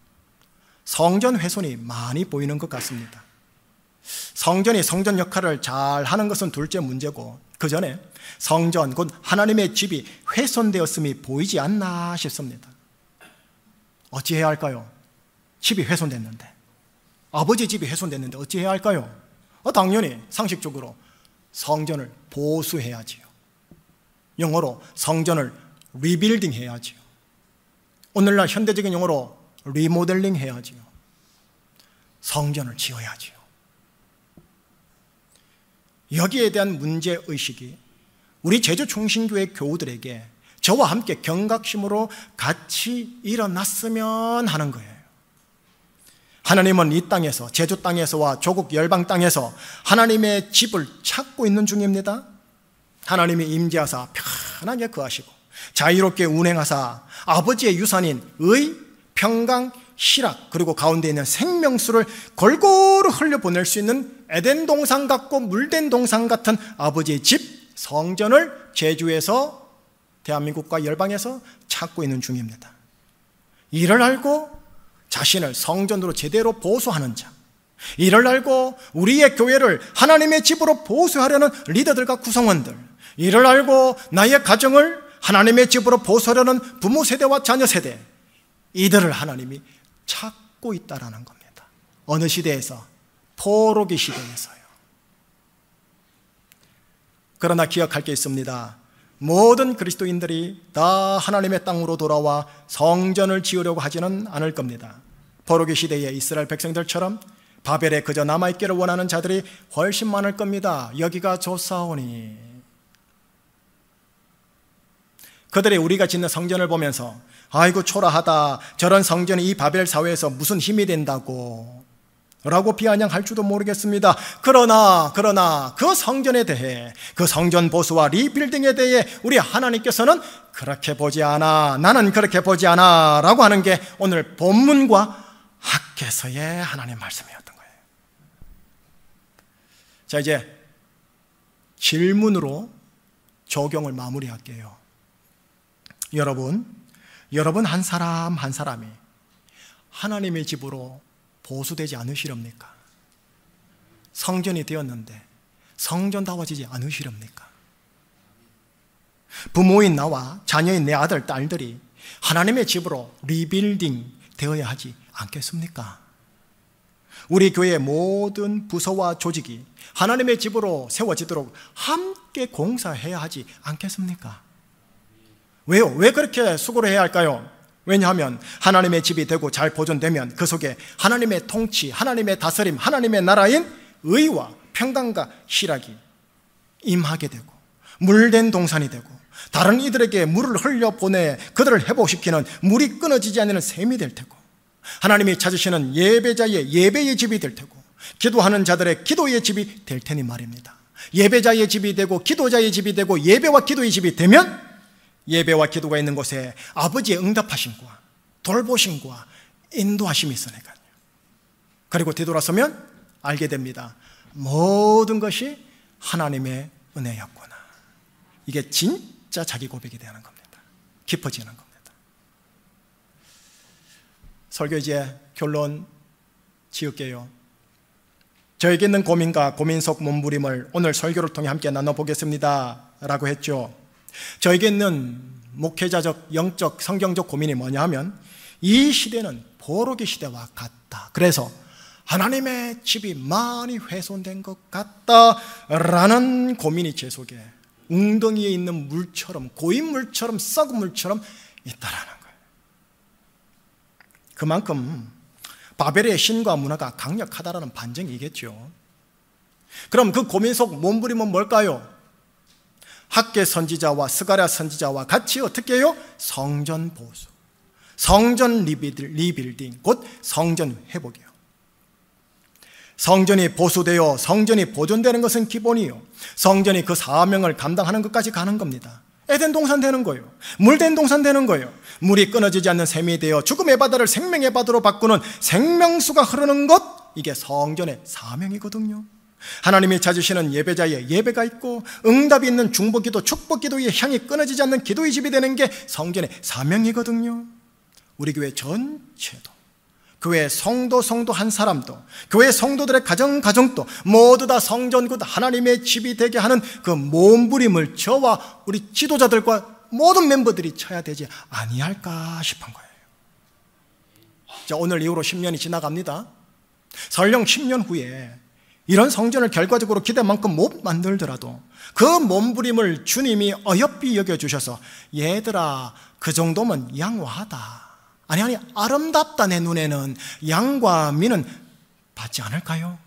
성전 훼손이 많이 보이는 것 같습니다. 성전이 성전 역할을 잘 하는 것은 둘째 문제고, 그 전에 성전 곧 하나님의 집이 훼손되었음이 보이지 않나 싶습니다. 어찌해야 할까요? 집이 훼손됐는데, 아버지 집이 훼손됐는데 어찌해야 할까요? 당연히 상식적으로 성전을 보수해야지요. 영어로 성전을 리빌딩 해야지요. 오늘날 현대적인 용어로 리모델링 해야지요. 성전을 지어야지요. 여기에 대한 문제의식이 우리 제주충신교회 교우들에게 저와 함께 경각심으로 같이 일어났으면 하는 거예요. 하나님은 이 땅에서, 제주 땅에서와 조국 열방 땅에서 하나님의 집을 찾고 있는 중입니다. 하나님이 임재하사 편하게 거하시고 자유롭게 운행하사 아버지의 유산인 의, 평강, 희락, 그리고 가운데 있는 생명수를 골고루 흘려보낼 수 있는 에덴 동산 같고 물된 동산 같은 아버지의 집, 성전을 제주에서, 대한민국과 열방에서 찾고 있는 중입니다. 이를 알고 자신을 성전으로 제대로 보수하는 자, 이를 알고 우리의 교회를 하나님의 집으로 보수하려는 리더들과 구성원들, 이를 알고 나의 가정을 하나님의 집으로 보수하려는 부모 세대와 자녀 세대, 이들을 하나님이 찾고 있다라는 겁니다. 어느 시대에서? 포로기 시대에서요. 그러나 기억할 게 있습니다. 모든 그리스도인들이 다 하나님의 땅으로 돌아와 성전을 지으려고 하지는 않을 겁니다. 포로기 시대의 이스라엘 백성들처럼 바벨에 그저 남아있기를 원하는 자들이 훨씬 많을 겁니다. 여기가 좋사오니. 그들이 우리가 짓는 성전을 보면서 아이고 초라하다, 저런 성전이 이 바벨 사회에서 무슨 힘이 된다고 라고 비아냥할지도 모르겠습니다. 그러나 그 성전에 대해, 그 성전 보수와 리빌딩에 대해 우리 하나님께서는 그렇게 보지 않아, 나는 그렇게 보지 않아 라고 하는 게 오늘 본문과 학개서의 하나님 말씀이었던 거예요. 자, 이제 질문으로 적용을 마무리할게요. 여러분 한 사람 한 사람이 하나님의 집으로 보수되지 않으시렵니까? 성전이 되었는데 성전다워지지 않으시렵니까? 부모인 나와 자녀인 내 아들, 딸들이 하나님의 집으로 리빌딩 되어야 하지 않겠습니까? 우리 교회의 모든 부서와 조직이 하나님의 집으로 세워지도록 함께 공사해야 하지 않겠습니까? 왜요? 왜 그렇게 수고를 해야 할까요? 왜냐하면 하나님의 집이 되고 잘 보존되면 그 속에 하나님의 통치, 하나님의 다스림, 하나님의 나라인 의와 평강과 희락이 임하게 되고 물된 동산이 되고 다른 이들에게 물을 흘려보내 그들을 회복시키는 물이 끊어지지 않는 샘이 될 테고, 하나님이 찾으시는 예배자의 예배의 집이 될 테고, 기도하는 자들의 기도의 집이 될 테니 말입니다. 예배자의 집이 되고 기도자의 집이 되고 예배와 기도의 집이 되면 예배와 기도가 있는 곳에 아버지의 응답하심과 돌보심과 인도하심이 있으니까요. 그리고 뒤돌아서면 알게 됩니다. 모든 것이 하나님의 은혜였구나. 이게 진짜 자기 고백이 되는 겁니다. 깊어지는 겁니다. 설교 이제 결론 지을게요. 저에게 있는 고민과 고민 속 몸부림을 오늘 설교를 통해 함께 나눠보겠습니다 라고 했죠. 저에게 있는 목회자적, 영적, 성경적 고민이 뭐냐 하면 이 시대는 포로기 시대와 같다. 그래서 하나님의 집이 많이 훼손된 것 같다라는 고민이 제 속에 웅덩이에 있는 물처럼, 고인 물처럼, 썩은 물처럼 있다라는 거예요. 그만큼 바벨의 신과 문화가 강력하다라는 반증이겠죠. 그럼 그 고민 속 몸부림은 뭘까요? 학개 선지자와 스가랴 선지자와 같이 어떻게 해요? 성전 보수, 성전 리빌딩, 곧 성전 회복이요. 성전이 보수되어 성전이 보존되는 것은 기본이요, 성전이 그 사명을 감당하는 것까지 가는 겁니다. 에덴 동산 되는 거예요. 물된 동산 되는 거예요. 물이 끊어지지 않는 샘이 되어 죽음의 바다를 생명의 바다로 바꾸는 생명수가 흐르는 것, 이게 성전의 사명이거든요. 하나님이 찾으시는 예배자의 예배가 있고 응답이 있는 중보기도, 축복기도의 향이 끊어지지 않는 기도의 집이 되는 게 성전의 사명이거든요. 우리 교회 전체도, 교회 성도 한 사람도, 교회 성도들의 가정도 모두 다 성전, 곧 하나님의 집이 되게 하는 그 몸부림을 저와 우리 지도자들과 모든 멤버들이 쳐야 되지 아니할까 싶은 거예요. 자, 오늘 이후로 10년이 지나갑니다. 설령 10년 후에 이런 성전을 결과적으로 기대만큼 못 만들더라도 그 몸부림을 주님이 어여삐 여겨주셔서 얘들아, 그 정도면 양호하다, 아니 아름답다, 내 눈에는 양과 미는 받지 않을까요?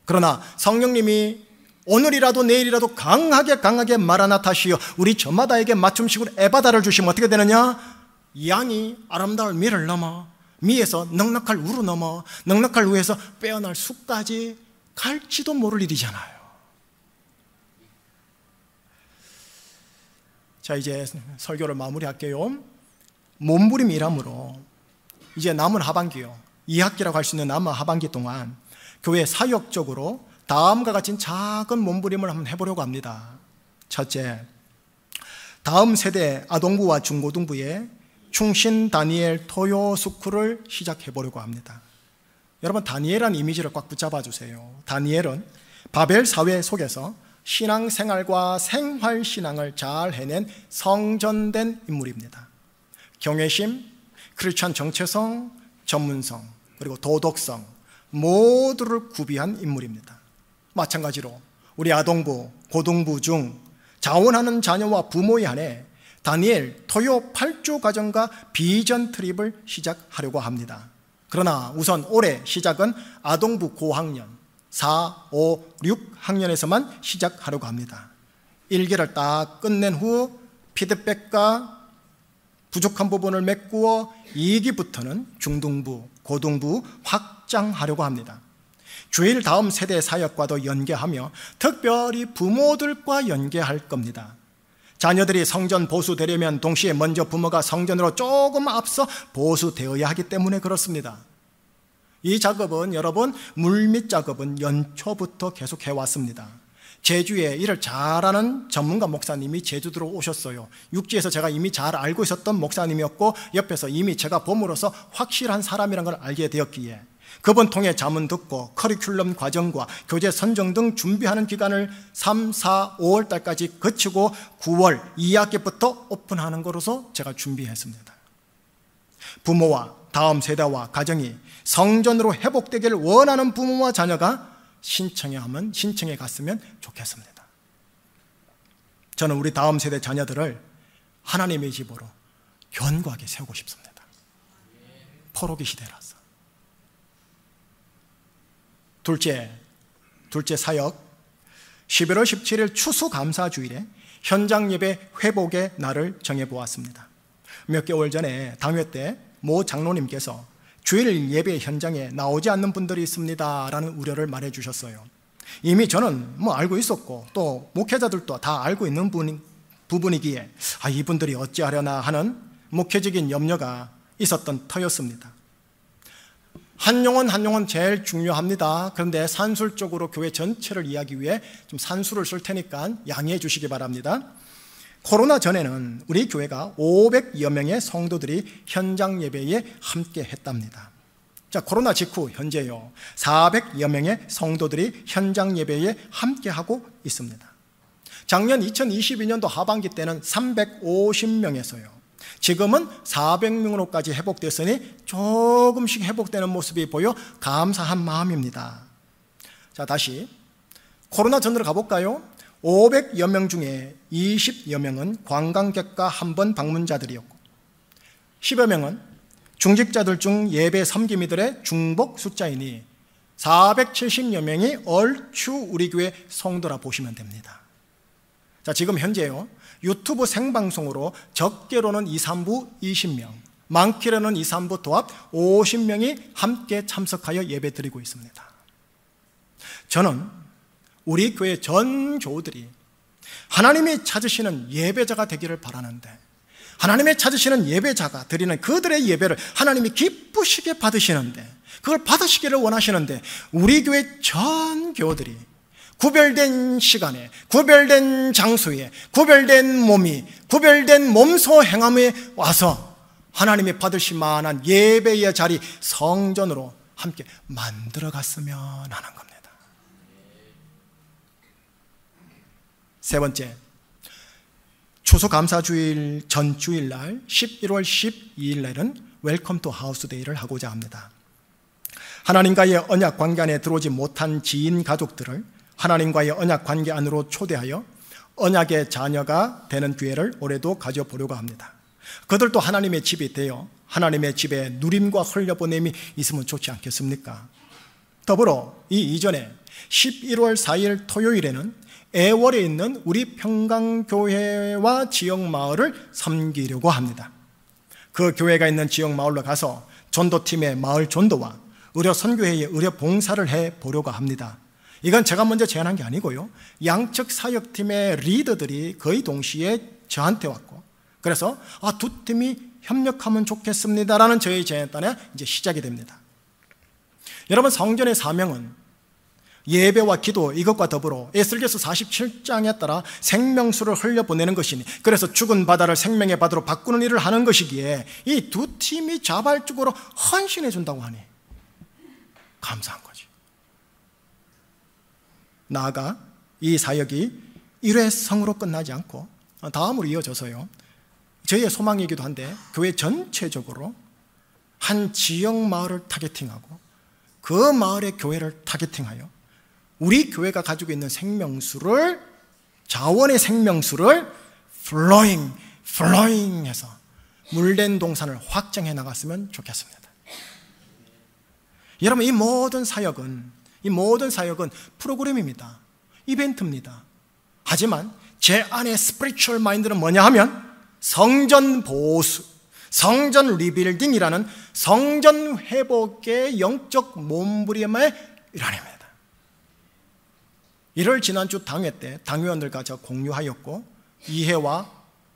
그러나 성령님이 오늘이라도 내일이라도 강하게 마라나타시여 우리 저마다에게 맞춤식으로 에바다를 주시면 어떻게 되느냐? 양이 아름다울 미를 넘어, 미에서 넉넉할 우로 넘어, 넉넉할 우에서 빼어날 수까지 갈지도 모를 일이잖아요. 자, 이제 설교를 마무리할게요. 몸부림이라므로 이제 남은 하반기요, 2학기라고 할 수 있는 남은 하반기 동안 교회 사역적으로 다음과 같은 작은 몸부림을 한번 해보려고 합니다. 첫째, 다음 세대 아동부와 중고등부에 충신 다니엘 토요 스쿨을 시작해 보려고 합니다. 여러분, 다니엘이라는 이미지를 꽉 붙잡아 주세요. 다니엘은 바벨 사회 속에서 신앙생활과 생활신앙을 잘 해낸 성전된 인물입니다. 경외심, 크리스찬 정체성, 전문성, 그리고 도덕성 모두를 구비한 인물입니다. 마찬가지로 우리 아동부, 고등부 중 자원하는 자녀와 부모에 한해 다니엘 토요 8주 가정과 비전 트립을 시작하려고 합니다. 그러나 우선 올해 시작은 아동부 고학년 4, 5, 6학년에서만 시작하려고 합니다. 1기를 딱 끝낸 후 피드백과 부족한 부분을 메꾸어 2기부터는 중등부, 고등부 확장하려고 합니다. 주일 다음 세대 사역과도 연계하며 특별히 부모들과 연계할 겁니다. 자녀들이 성전 보수되려면 동시에 먼저 부모가 성전으로 조금 앞서 보수되어야 하기 때문에 그렇습니다. 이 작업은 여러분, 물밑 작업은 연초부터 계속 해왔습니다. 제주에 일을 잘하는 전문가 목사님이 제주도로 오셨어요. 육지에서 제가 이미 잘 알고 있었던 목사님이었고 옆에서 이미 제가 봄으로서 확실한 사람이라는 걸 알게 되었기에 그분 통해 자문 듣고 커리큘럼 과정과 교재 선정 등 준비하는 기간을 3, 4, 5월 달까지 거치고 9월 2학기부터 오픈하는 것으로서 제가 준비했습니다. 부모와 다음 세대와 가정이 성전으로 회복되기를 원하는 부모와 자녀가 신청해 갔으면 좋겠습니다. 저는 우리 다음 세대 자녀들을 하나님의 집으로 견고하게 세우고 싶습니다. 포로기 시대라서. 둘째 사역, 11월 17일 추수감사주일에 현장 예배 회복의 날을 정해보았습니다. 몇 개월 전에 당회 때 모 장로님께서 주일 예배 현장에 나오지 않는 분들이 있습니다 라는 우려를 말해 주셨어요. 이미 저는 알고 있었고 또 목회자들도 다 알고 있는 부분이기에 이분들이 어찌하려나 하는 목회적인 염려가 있었던 터였습니다. 한 용은 제일 중요합니다. 그런데 산술적으로 교회 전체를 이해하기 위해 좀 산술을 쓸 테니까 양해해 주시기 바랍니다. 코로나 전에는 우리 교회가 500여 명의 성도들이 현장 예배에 함께 했답니다. 자, 코로나 직후 현재요 400여 명의 성도들이 현장 예배에 함께 하고 있습니다. 작년 2022년도 하반기 때는 350명에서요 지금은 400명으로까지 회복됐으니 조금씩 회복되는 모습이 보여 감사한 마음입니다. 자, 다시 코로나 전으로 가볼까요? 500여 명 중에 20여 명은 관광객과 한 번 방문자들이었고 10여 명은 중직자들 중 예배 섬김이들의 중복 숫자이니 470여 명이 얼추 우리 교회 성도라 보시면 됩니다. 자, 지금 현재요, 유튜브 생방송으로 적게로는 2, 3부 20명, 많게로는 2, 3부 도합 50명이 함께 참석하여 예배 드리고 있습니다. 저는 우리 교회 전 교우들이 하나님이 찾으시는 예배자가 되기를 바라는데, 하나님이 찾으시는 예배자가 드리는 그들의 예배를 하나님이 기쁘시게 받으시는데, 그걸 받으시기를 원하시는데, 우리 교회 전 교우들이 구별된 시간에, 구별된 장소에, 구별된 몸이, 구별된 몸소 행함에 와서 하나님이 받으실 만한 예배의 자리, 성전으로 함께 만들어갔으면 하는 겁니다. 세 번째, 추수감사주일 전 주일날 11월 12일 날은 웰컴 투 하우스데이를 하고자 합니다. 하나님과의 언약 관계 안에 들어오지 못한 지인 가족들을 하나님과의 언약 관계 안으로 초대하여 언약의 자녀가 되는 기회를 올해도 가져보려고 합니다. 그들도 하나님의 집이 되어 하나님의 집에 누림과 흘려보냄이 있으면 좋지 않겠습니까? 더불어 이 이전에 11월 4일 토요일에는 애월에 있는 우리 평강교회와 지역마을을 섬기려고 합니다. 그 교회가 있는 지역마을로 가서 전도팀의 마을 전도와 의료 선교회의 의료 봉사를 해보려고 합니다. 이건 제가 먼저 제안한 게 아니고요, 양측 사역팀의 리더들이 거의 동시에 저한테 왔고, 그래서 두 팀이 협력하면 좋겠습니다라는 저희 제안단에 이제 시작이 됩니다. 여러분, 성전의 사명은 예배와 기도, 이것과 더불어 에스겔서 47장에 따라 생명수를 흘려보내는 것이니, 그래서 죽은 바다를 생명의 바다로 바꾸는 일을 하는 것이기에 이 두 팀이 자발적으로 헌신해 준다고 하니 감사한 거지. 나아가 이 사역이 일회성으로 끝나지 않고 다음으로 이어져서요, 저희의 소망이기도 한데 교회 전체적으로 한 지역 마을을 타겟팅하고 그 마을의 교회를 타겟팅하여 우리 교회가 가지고 있는 생명수를, 자원의 생명수를 flowing 해서 물된 동산을 확장해 나갔으면 좋겠습니다. 여러분, 이 모든 사역은 프로그램입니다. 이벤트입니다. 하지만 제 안의 스피리추얼 마인드는 뭐냐 하면 성전 보수, 성전 리빌딩이라는 성전 회복의 영적 몸부림의 일환입니다. 이를 지난주 당회 때 당회원들과 제가 공유하였고, 이해와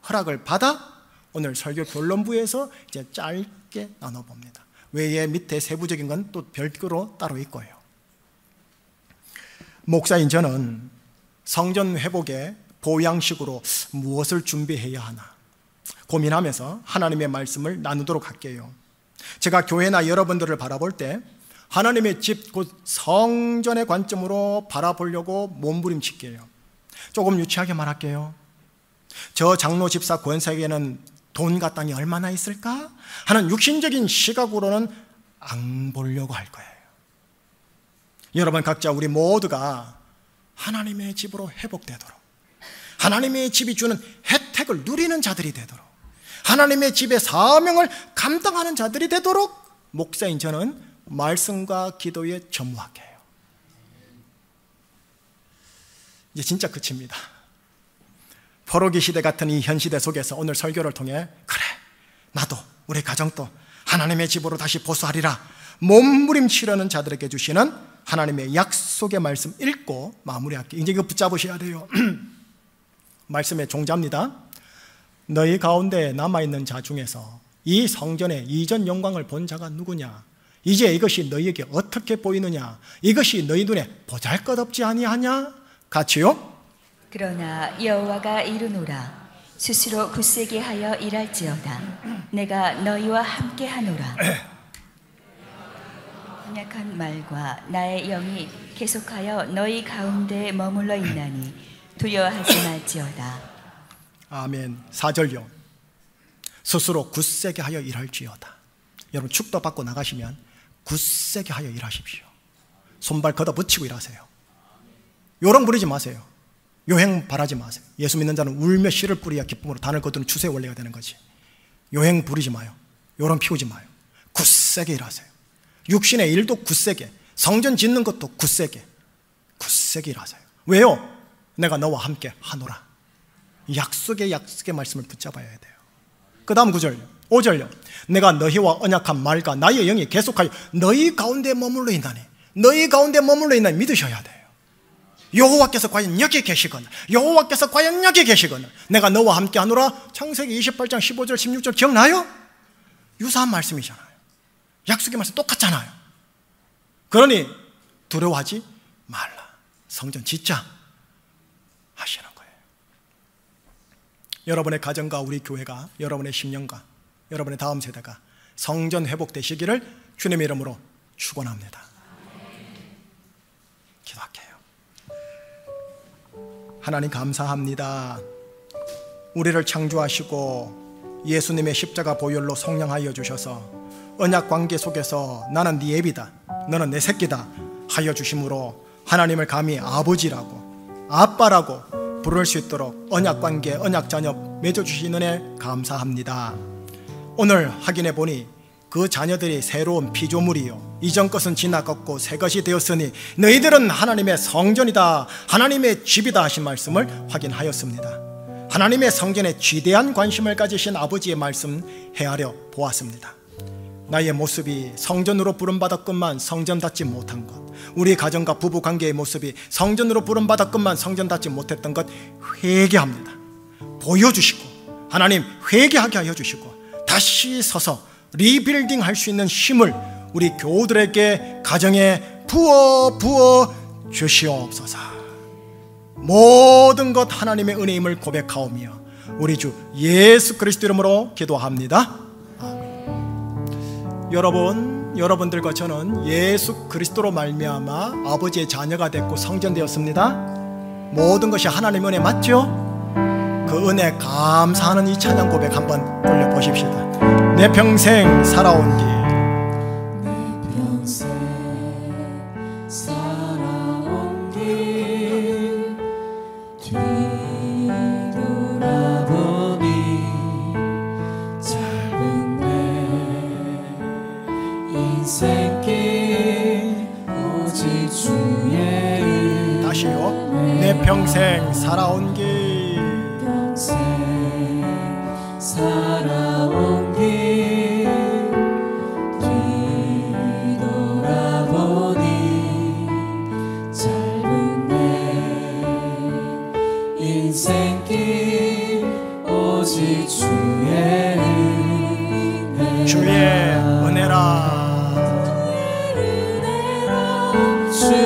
허락을 받아 오늘 설교 결론부에서 이제 짧게 나눠봅니다. 외에 밑에 세부적인 건 또 별도로 따로 있고요. 목사인 저는 성전 회복의 보양식으로 무엇을 준비해야 하나 고민하면서 하나님의 말씀을 나누도록 할게요. 제가 교회나 여러분들을 바라볼 때 하나님의 집, 곧 성전의 관점으로 바라보려고 몸부림칠게요. 조금 유치하게 말할게요. 저 장로 집사 권사에게는 돈과 땅이 얼마나 있을까 하는 육신적인 시각으로는 안 보려고 할 거예요. 여러분 각자 우리 모두가 하나님의 집으로 회복되도록, 하나님의 집이 주는 혜택을 누리는 자들이 되도록, 하나님의 집의 사명을 감당하는 자들이 되도록 목사인 저는 말씀과 기도에 전무할게요. 이제 진짜 끝입니다. 포로기 시대 같은 이 현 시대 속에서 오늘 설교를 통해 그래, 나도 우리 가정도 하나님의 집으로 다시 보수하리라 몸부림치려는 자들에게 주시는 하나님의 약속의 말씀 읽고 마무리할게요. 이제 이거 붙잡으셔야 돼요. 말씀의 종자입니다. 너희 가운데 남아있는 자 중에서 이 성전의 이전 영광을 본 자가 누구냐? 이제 이것이 너희에게 어떻게 보이느냐? 이것이 너희 눈에 보잘것없지 아니하냐? 같이요? 그러나 여호와가 이르노라. 스스로 굳세게 하여 일할지어다. 내가 너희와 함께 하노라. 언약한 말과 나의 영이 계속하여 너희 가운데 머물러 있나니 두려워하지 말지어다. 아멘. 4절요. 스스로 굳세게 하여 일할지어다. 여러분 축도 받고 나가시면 굳세게 하여 일하십시오. 손발 걷어붙이고 일하세요. 요령 부리지 마세요. 요행 바라지 마세요. 예수 믿는 자는 울며 씨를 뿌려야 기쁨으로 단을 거두는 추세의 원리가 되는 거지. 요행 부리지 마요. 요령 피우지 마요. 굳세게 일하세요. 육신의 일도 굳세게, 성전 짓는 것도 굳세게 일하세요. 왜요? 내가 너와 함께 하노라. 약속의 말씀을 붙잡아야 돼요. 그 다음 9절 5절요. 내가 너희와 언약한 말과 나의 영이 계속하여 너희 가운데 머물러 있나니, 너희 가운데 머물러 있나니 믿으셔야 돼요. 여호와께서 과연 여기 계시거나, 여호와께서 과연 여기 계시거나, 내가 너와 함께 하노라. 창세기 28장 15절 16절 기억나요? 유사한 말씀이잖아요. 약속의 말씀 똑같잖아요. 그러니 두려워하지 말라. 성전 짓자 하시는 거예요. 여러분의 가정과 우리 교회가, 여러분의 10년과 여러분의 다음 세대가 성전 회복되시기를 주님의 이름으로 축원합니다. 기도할게요. 하나님 감사합니다. 우리를 창조하시고 예수님의 십자가 보혈로 속량하여 주셔서 언약 관계 속에서 나는 네 애비다, 너는 내 새끼다 하여 주심으로 하나님을 감히 아버지라고, 아빠라고 부를 수 있도록 언약 관계, 언약 자녀 맺어주신 은혜 감사합니다. 오늘 확인해 보니 그 자녀들이 새로운 피조물이요, 이전 것은 지나갔고 새 것이 되었으니 너희들은 하나님의 성전이다, 하나님의 집이다 하신 말씀을 확인하였습니다. 하나님의 성전에 지대한 관심을 가지신 아버지의 말씀 헤아려 보았습니다. 나의 모습이 성전으로 부름받았건만 성전답지 못한 것, 우리 가정과 부부관계의 모습이 성전으로 부름받았건만 성전답지 못했던 것 회개합니다. 보여주시고 하나님 회개하게 하여 주시고 다시 서서 리빌딩 할 수 있는 힘을 우리 교우들에게 가정에 부어 주시옵소서. 모든 것 하나님의 은혜임을 고백하오며 우리 주 예수 그리스도 이름으로 기도합니다. 아멘. 여러분들과 저는 예수 그리스도로 말미암아 아버지의 자녀가 됐고 성전되었습니다. 모든 것이 하나님의 은혜 맞죠? 그 은혜 감사하는 이 찬양 고백 한번 돌려보십시다. 내 평생 살아온 길, 내 평생 살아온 길 뒤돌아보니 짧은 내 인생길 오직 주의 은혜. 다시요. 내 평생 살아온 길, 평생 살아온 길 뒤돌아보니 짧은 내 인생길 오직 주의 은혜라. 주의 은혜라, 주의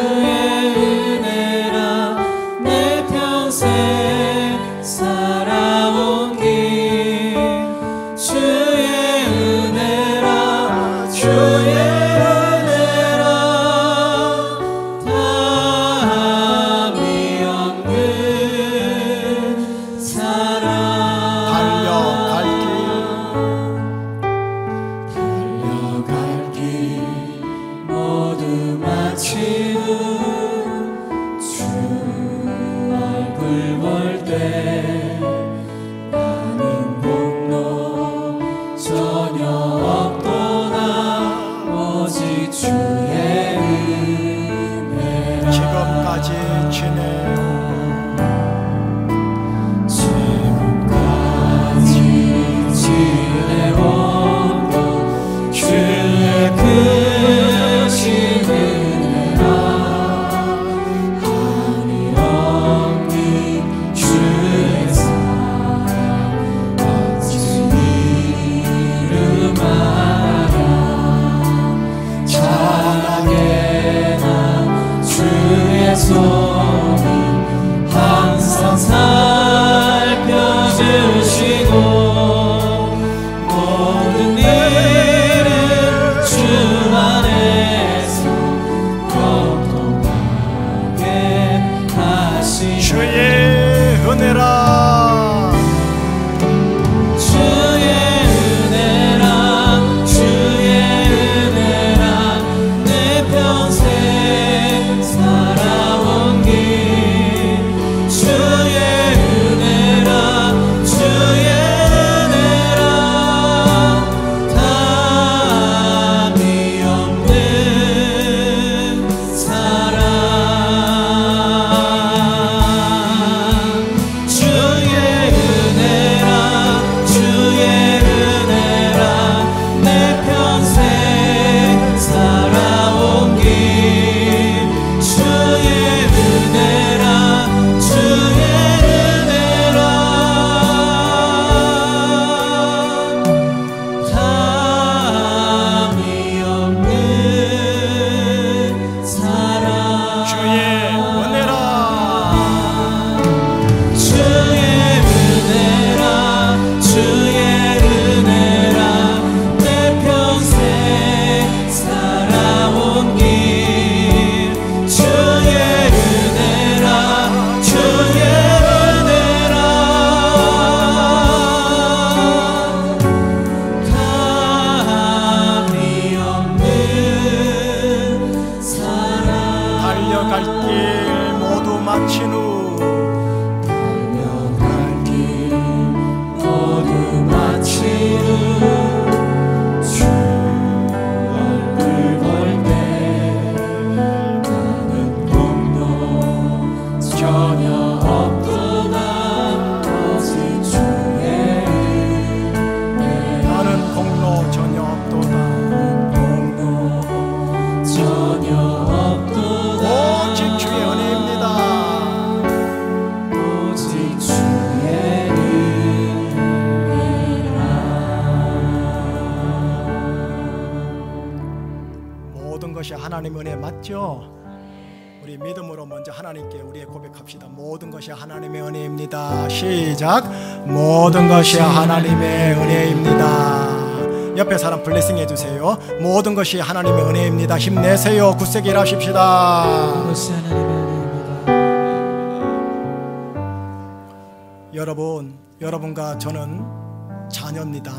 은혜라. 내 평생 살아온 길 주의 은혜라. 주의 은혜라. 다함이 없는 사랑 달려갈 길 모두 마치고 주 얼굴 볼 때 나는 공로 전혀 없도다 오직 주의 은혜라. 지금까지 지내온 지금까지 지내온 것 주의 크신 은혜라. 한이 없는 주의 사랑 어찌 이름하랴. 찬양해나 주의 손이 항상 살펴주시고 모든 일을 주 안에서 공평하게 하시네. 주의 은혜라, 주의 은혜라. 주의 은혜라. 내 평생 살아온 것이 하나님의 은혜 맞죠? 우리 믿음으로 먼저 하나님께 우리의 고백합시다. 모든 것이 하나님의 은혜입니다. 시작. 모든 것이 하나님의 은혜입니다. 옆에 사람 블레싱 해주세요. 모든 것이 하나님의 은혜입니다. 힘내세요. 굳세게 일하십시다. 모든 것이 하나님의 은혜입니다. 여러분과 저는 자녀입니다.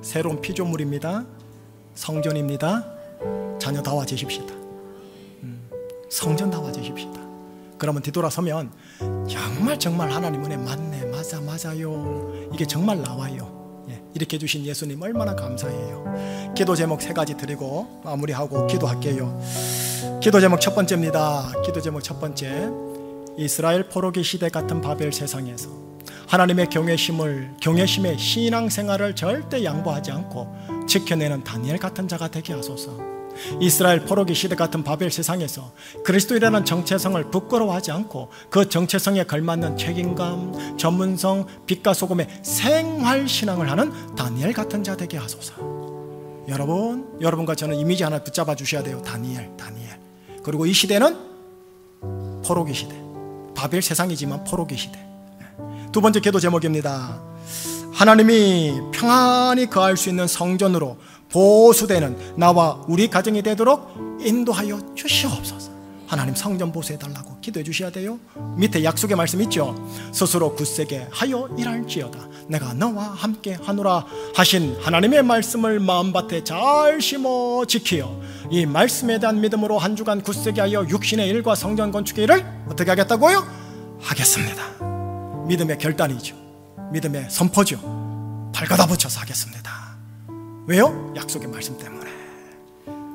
새로운 피조물입니다. 성전입니다. 자녀다워지십시다. 성전다워지십시다. 그러면 뒤돌아서면 정말 하나님 은혜 맞네, 맞아요. 이게 정말 나와요. 이렇게 해주신 예수님 얼마나 감사해요. 기도 제목 3가지 드리고 마무리하고 기도할게요. 기도 제목 첫 번째입니다. 기도 제목 첫 번째, 이스라엘 포로기 시대 같은 바벨 세상에서 하나님의 경외심의 신앙생활을 절대 양보하지 않고 지켜내는 다니엘 같은 자가 되게 하소서. 이스라엘 포로기 시대 같은 바벨 세상에서 그리스도이라는 정체성을 부끄러워하지 않고 그 정체성에 걸맞는 책임감, 전문성, 빛과 소금의 생활신앙을 하는 다니엘 같은 자 되게 하소서. 여러분과 저는 이미지 하나 붙잡아 주셔야 돼요. 다니엘. 그리고 이 시대는 포로기 시대, 바벨 세상이지만 포로기 시대. 두 번째 기도 제목입니다. 하나님이 평안히 거할 수 있는 성전으로 보수되는 나와 우리 가정이 되도록 인도하여 주시옵소서. 하나님 성전 보수해달라고 기도해 주셔야 돼요. 밑에 약속의 말씀 있죠. 스스로 굳세게 하여 일할지어다 내가 너와 함께 하노라 하신 하나님의 말씀을 마음밭에 잘 심어 지키어 이 말씀에 대한 믿음으로 한 주간 굳세게 하여 육신의 일과 성전 건축의 일을 어떻게 하겠다고요? 하겠습니다. 믿음의 결단이죠. 믿음의 선포죠. 발가다 붙여서 하겠습니다. 왜요? 약속의 말씀 때문에.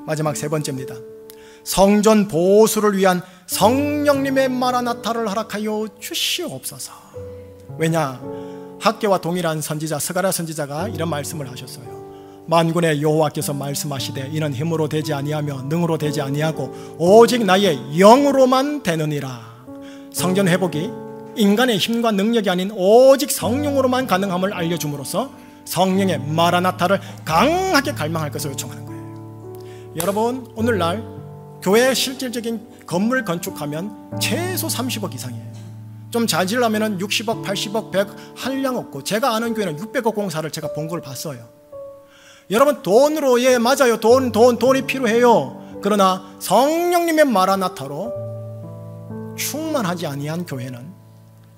마지막 3번째입니다. 성전 보수를 위한 성령님의 마라나타를 허락하여 주시옵소서. 왜냐? 학개와 동일한 선지자 스가랴 선지자가 이런 말씀을 하셨어요. 만군의 여호와께서 말씀하시되 이는 힘으로 되지 아니하며 능으로 되지 아니하고 오직 나의 영으로만 되느니라. 성전 회복이 인간의 힘과 능력이 아닌 오직 성령으로만 가능함을 알려줌으로써 성령의 마라나타를 강하게 갈망할 것을 요청하는 거예요. 여러분, 오늘날 교회 실질적인 건물 건축하면 최소 30억 이상이에요. 좀 잘 지으려면 60억, 80억, 100억 한량 없고, 제가 아는 교회는 600억 공사를 제가 본 걸 봤어요. 여러분, 돈으로, 맞아요. 돈이 필요해요. 그러나 성령님의 마라나타로 충만하지 아니한 교회는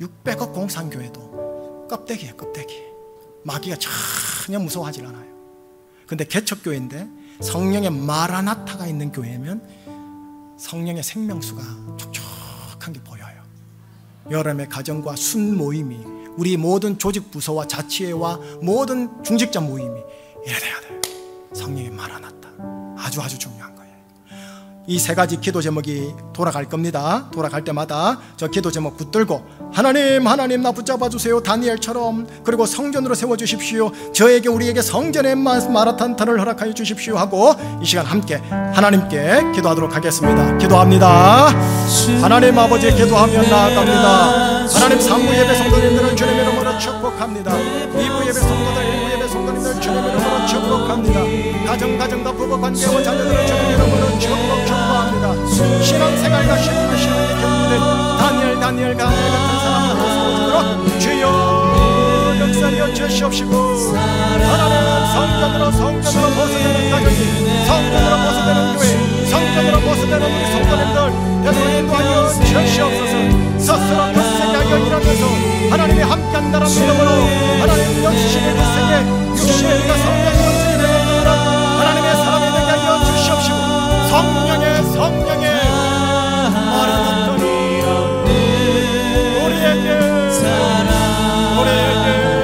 600억 공산 교회도 껍데기예요. 껍데기. 마귀가 전혀 무서워하지 않아요. 근데 개척교회인데 성령의 마라나타가 있는 교회면 성령의 생명수가 촉촉한 게 보여요. 여러분의 가정과 순모임이, 우리 모든 조직 부서와 자치회와 모든 중직자 모임이 이래 돼야 돼요. 성령의 마라나타 아주 중요한 거예요. 이 3가지 기도 제목이 돌아갈 겁니다. 돌아갈 때마다 저 기도 제목 붙들고 하나님 나 붙잡아 주세요. 다니엘처럼. 그리고 성전으로 세워주십시오. 저에게 우리에게 성전의 마라나타를 허락하여 주십시오 하고 이 시간 함께 하나님께 기도하도록 하겠습니다. 기도합니다. 하나님 아버지, 기도하며 나아갑니다. 하나님 3부 예배 성도님들은 주님 이름으로 축복합니다. 2부 예배 성도들, 1부 예배 성도님들 주님 이름으로 축복합니다. 가정과 부부관계와 자녀들을 주님 이름으로 축복합니다. 신앙생활과 신앙의 경부된 다니엘 같은 사람을 세워주도록 주여 역사하여 주시옵시고, 하나님은 성전으로 보수되는 가정이, 성전으로 보수되는 교회, 성전으로 보수되는 우리 성도님들 되도록 인도하여 주시옵소서. 스스로 굳세게 하여 일하면서 하나님이 함께한 나라 믿음으로 하나님 영신의 굳세게 육신의 일과 성전 건축이 되는 하나님의 사람이 되게 하여 주시옵시고, 성령의 마라나타는 우리에게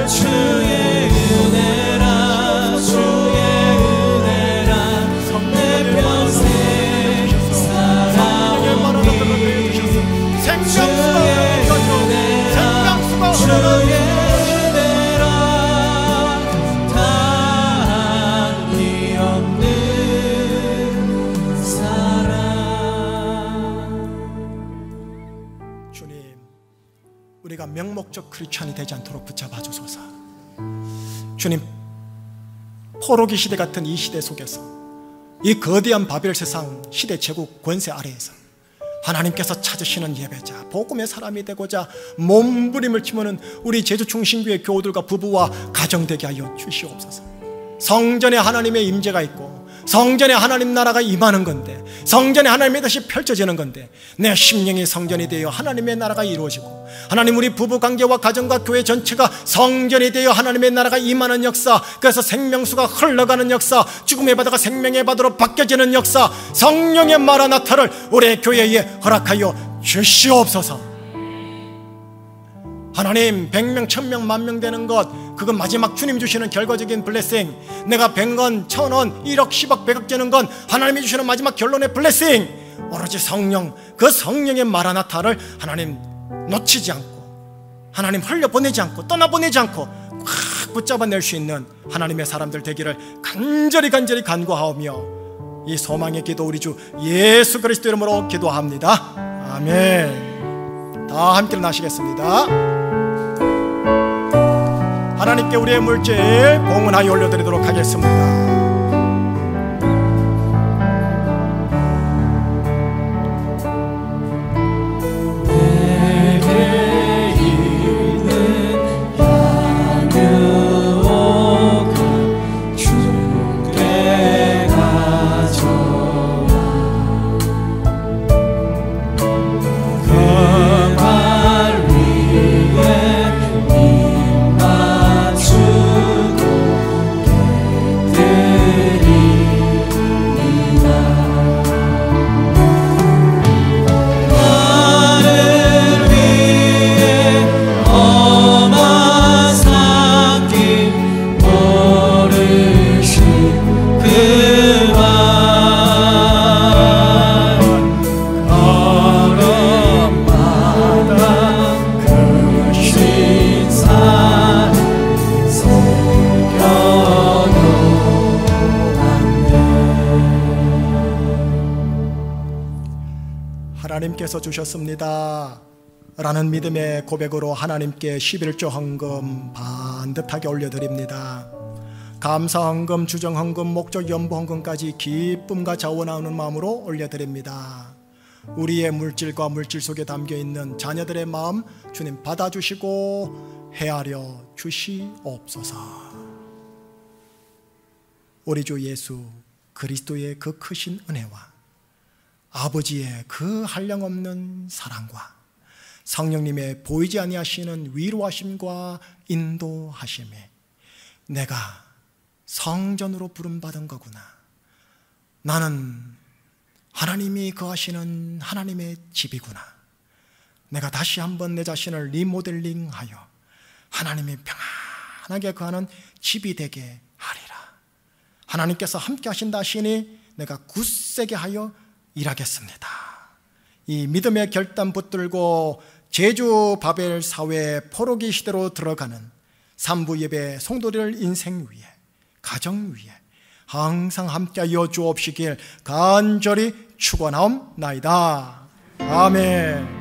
주의 은혜라 성령의 평생 성령의 마라나타를 내주셔서 생명수가 흘러가죠. 우리가 명목적 크리스찬이 되지 않도록 붙잡아 주소서. 주님, 포로기 시대 같은 이 시대 속에서 이 거대한 바벨 세상 시대 제국 권세 아래에서 하나님께서 찾으시는 예배자, 복음의 사람이 되고자 몸부림을 치면은 우리 제주충신교회 교우들과 부부와 가정 되게 하여 주시옵소서. 성전에 하나님의 임재가 있고 성전에 하나님 나라가 임하는 건데, 성전에 하나님의 뜻이 펼쳐지는 건데, 내 심령이 성전이 되어 하나님의 나라가 이루어지고, 하나님 우리 부부관계와 가정과 교회 전체가 성전이 되어 하나님의 나라가 임하는 역사, 그래서 생명수가 흘러가는 역사, 죽음의 바다가 생명의 바다로 바뀌어지는 역사, 성령의 마라나타를 우리 교회에 허락하여 주시옵소서. 하나님 100명, 1000명, 10,000명 되는 것, 그건 마지막 주님 주시는 결과적인 블레싱. 내가 100원, 1000원, 1억, 10억, 100억 되는 건 하나님이 주시는 마지막 결론의 블레싱. 오로지 성령, 그 성령의 마라나타를 하나님 놓치지 않고, 하나님 흘려보내지 않고, 떠나보내지 않고 꽉 붙잡아낼 수 있는 하나님의 사람들 되기를 간절히 간구하오며, 이 소망의 기도 우리 주 예수 그리스도 이름으로 기도합니다. 아멘. 다 함께 나시겠습니다. 하나님께 우리의 물질 봉헌하여 올려드리도록 하겠습니다. 하나님께서 주셨습니다 라는 믿음의 고백으로 하나님께 11조 헌금 반듯하게 올려드립니다. 감사 헌금, 주정 헌금, 목적 연보 헌금까지 기쁨과 자원하는 마음으로 올려드립니다. 우리의 물질과 물질 속에 담겨있는 자녀들의 마음 주님 받아주시고 헤아려 주시옵소서. 우리 주 예수 그리스도의 그 크신 은혜와 아버지의 그 한량없는 사랑과 성령님의 보이지 아니하시는 위로하심과 인도하심에 내가 성전으로 부름받은 거구나, 나는 하나님이 거하시는 하나님의 집이구나, 내가 다시 한번 내 자신을 리모델링하여 하나님이 평안하게 거하는 집이 되게 하리라. 하나님께서 함께 하신다 하시니 내가 굳세게 하여 일하겠습니다. 이 믿음의 결단 붙들고 제주 바벨 사회 포로기 시대로 들어가는 산부 예배 성도들 인생 위에, 가정 위에 항상 함께하여 주옵시길 간절히 축원하옵나이다. 아멘.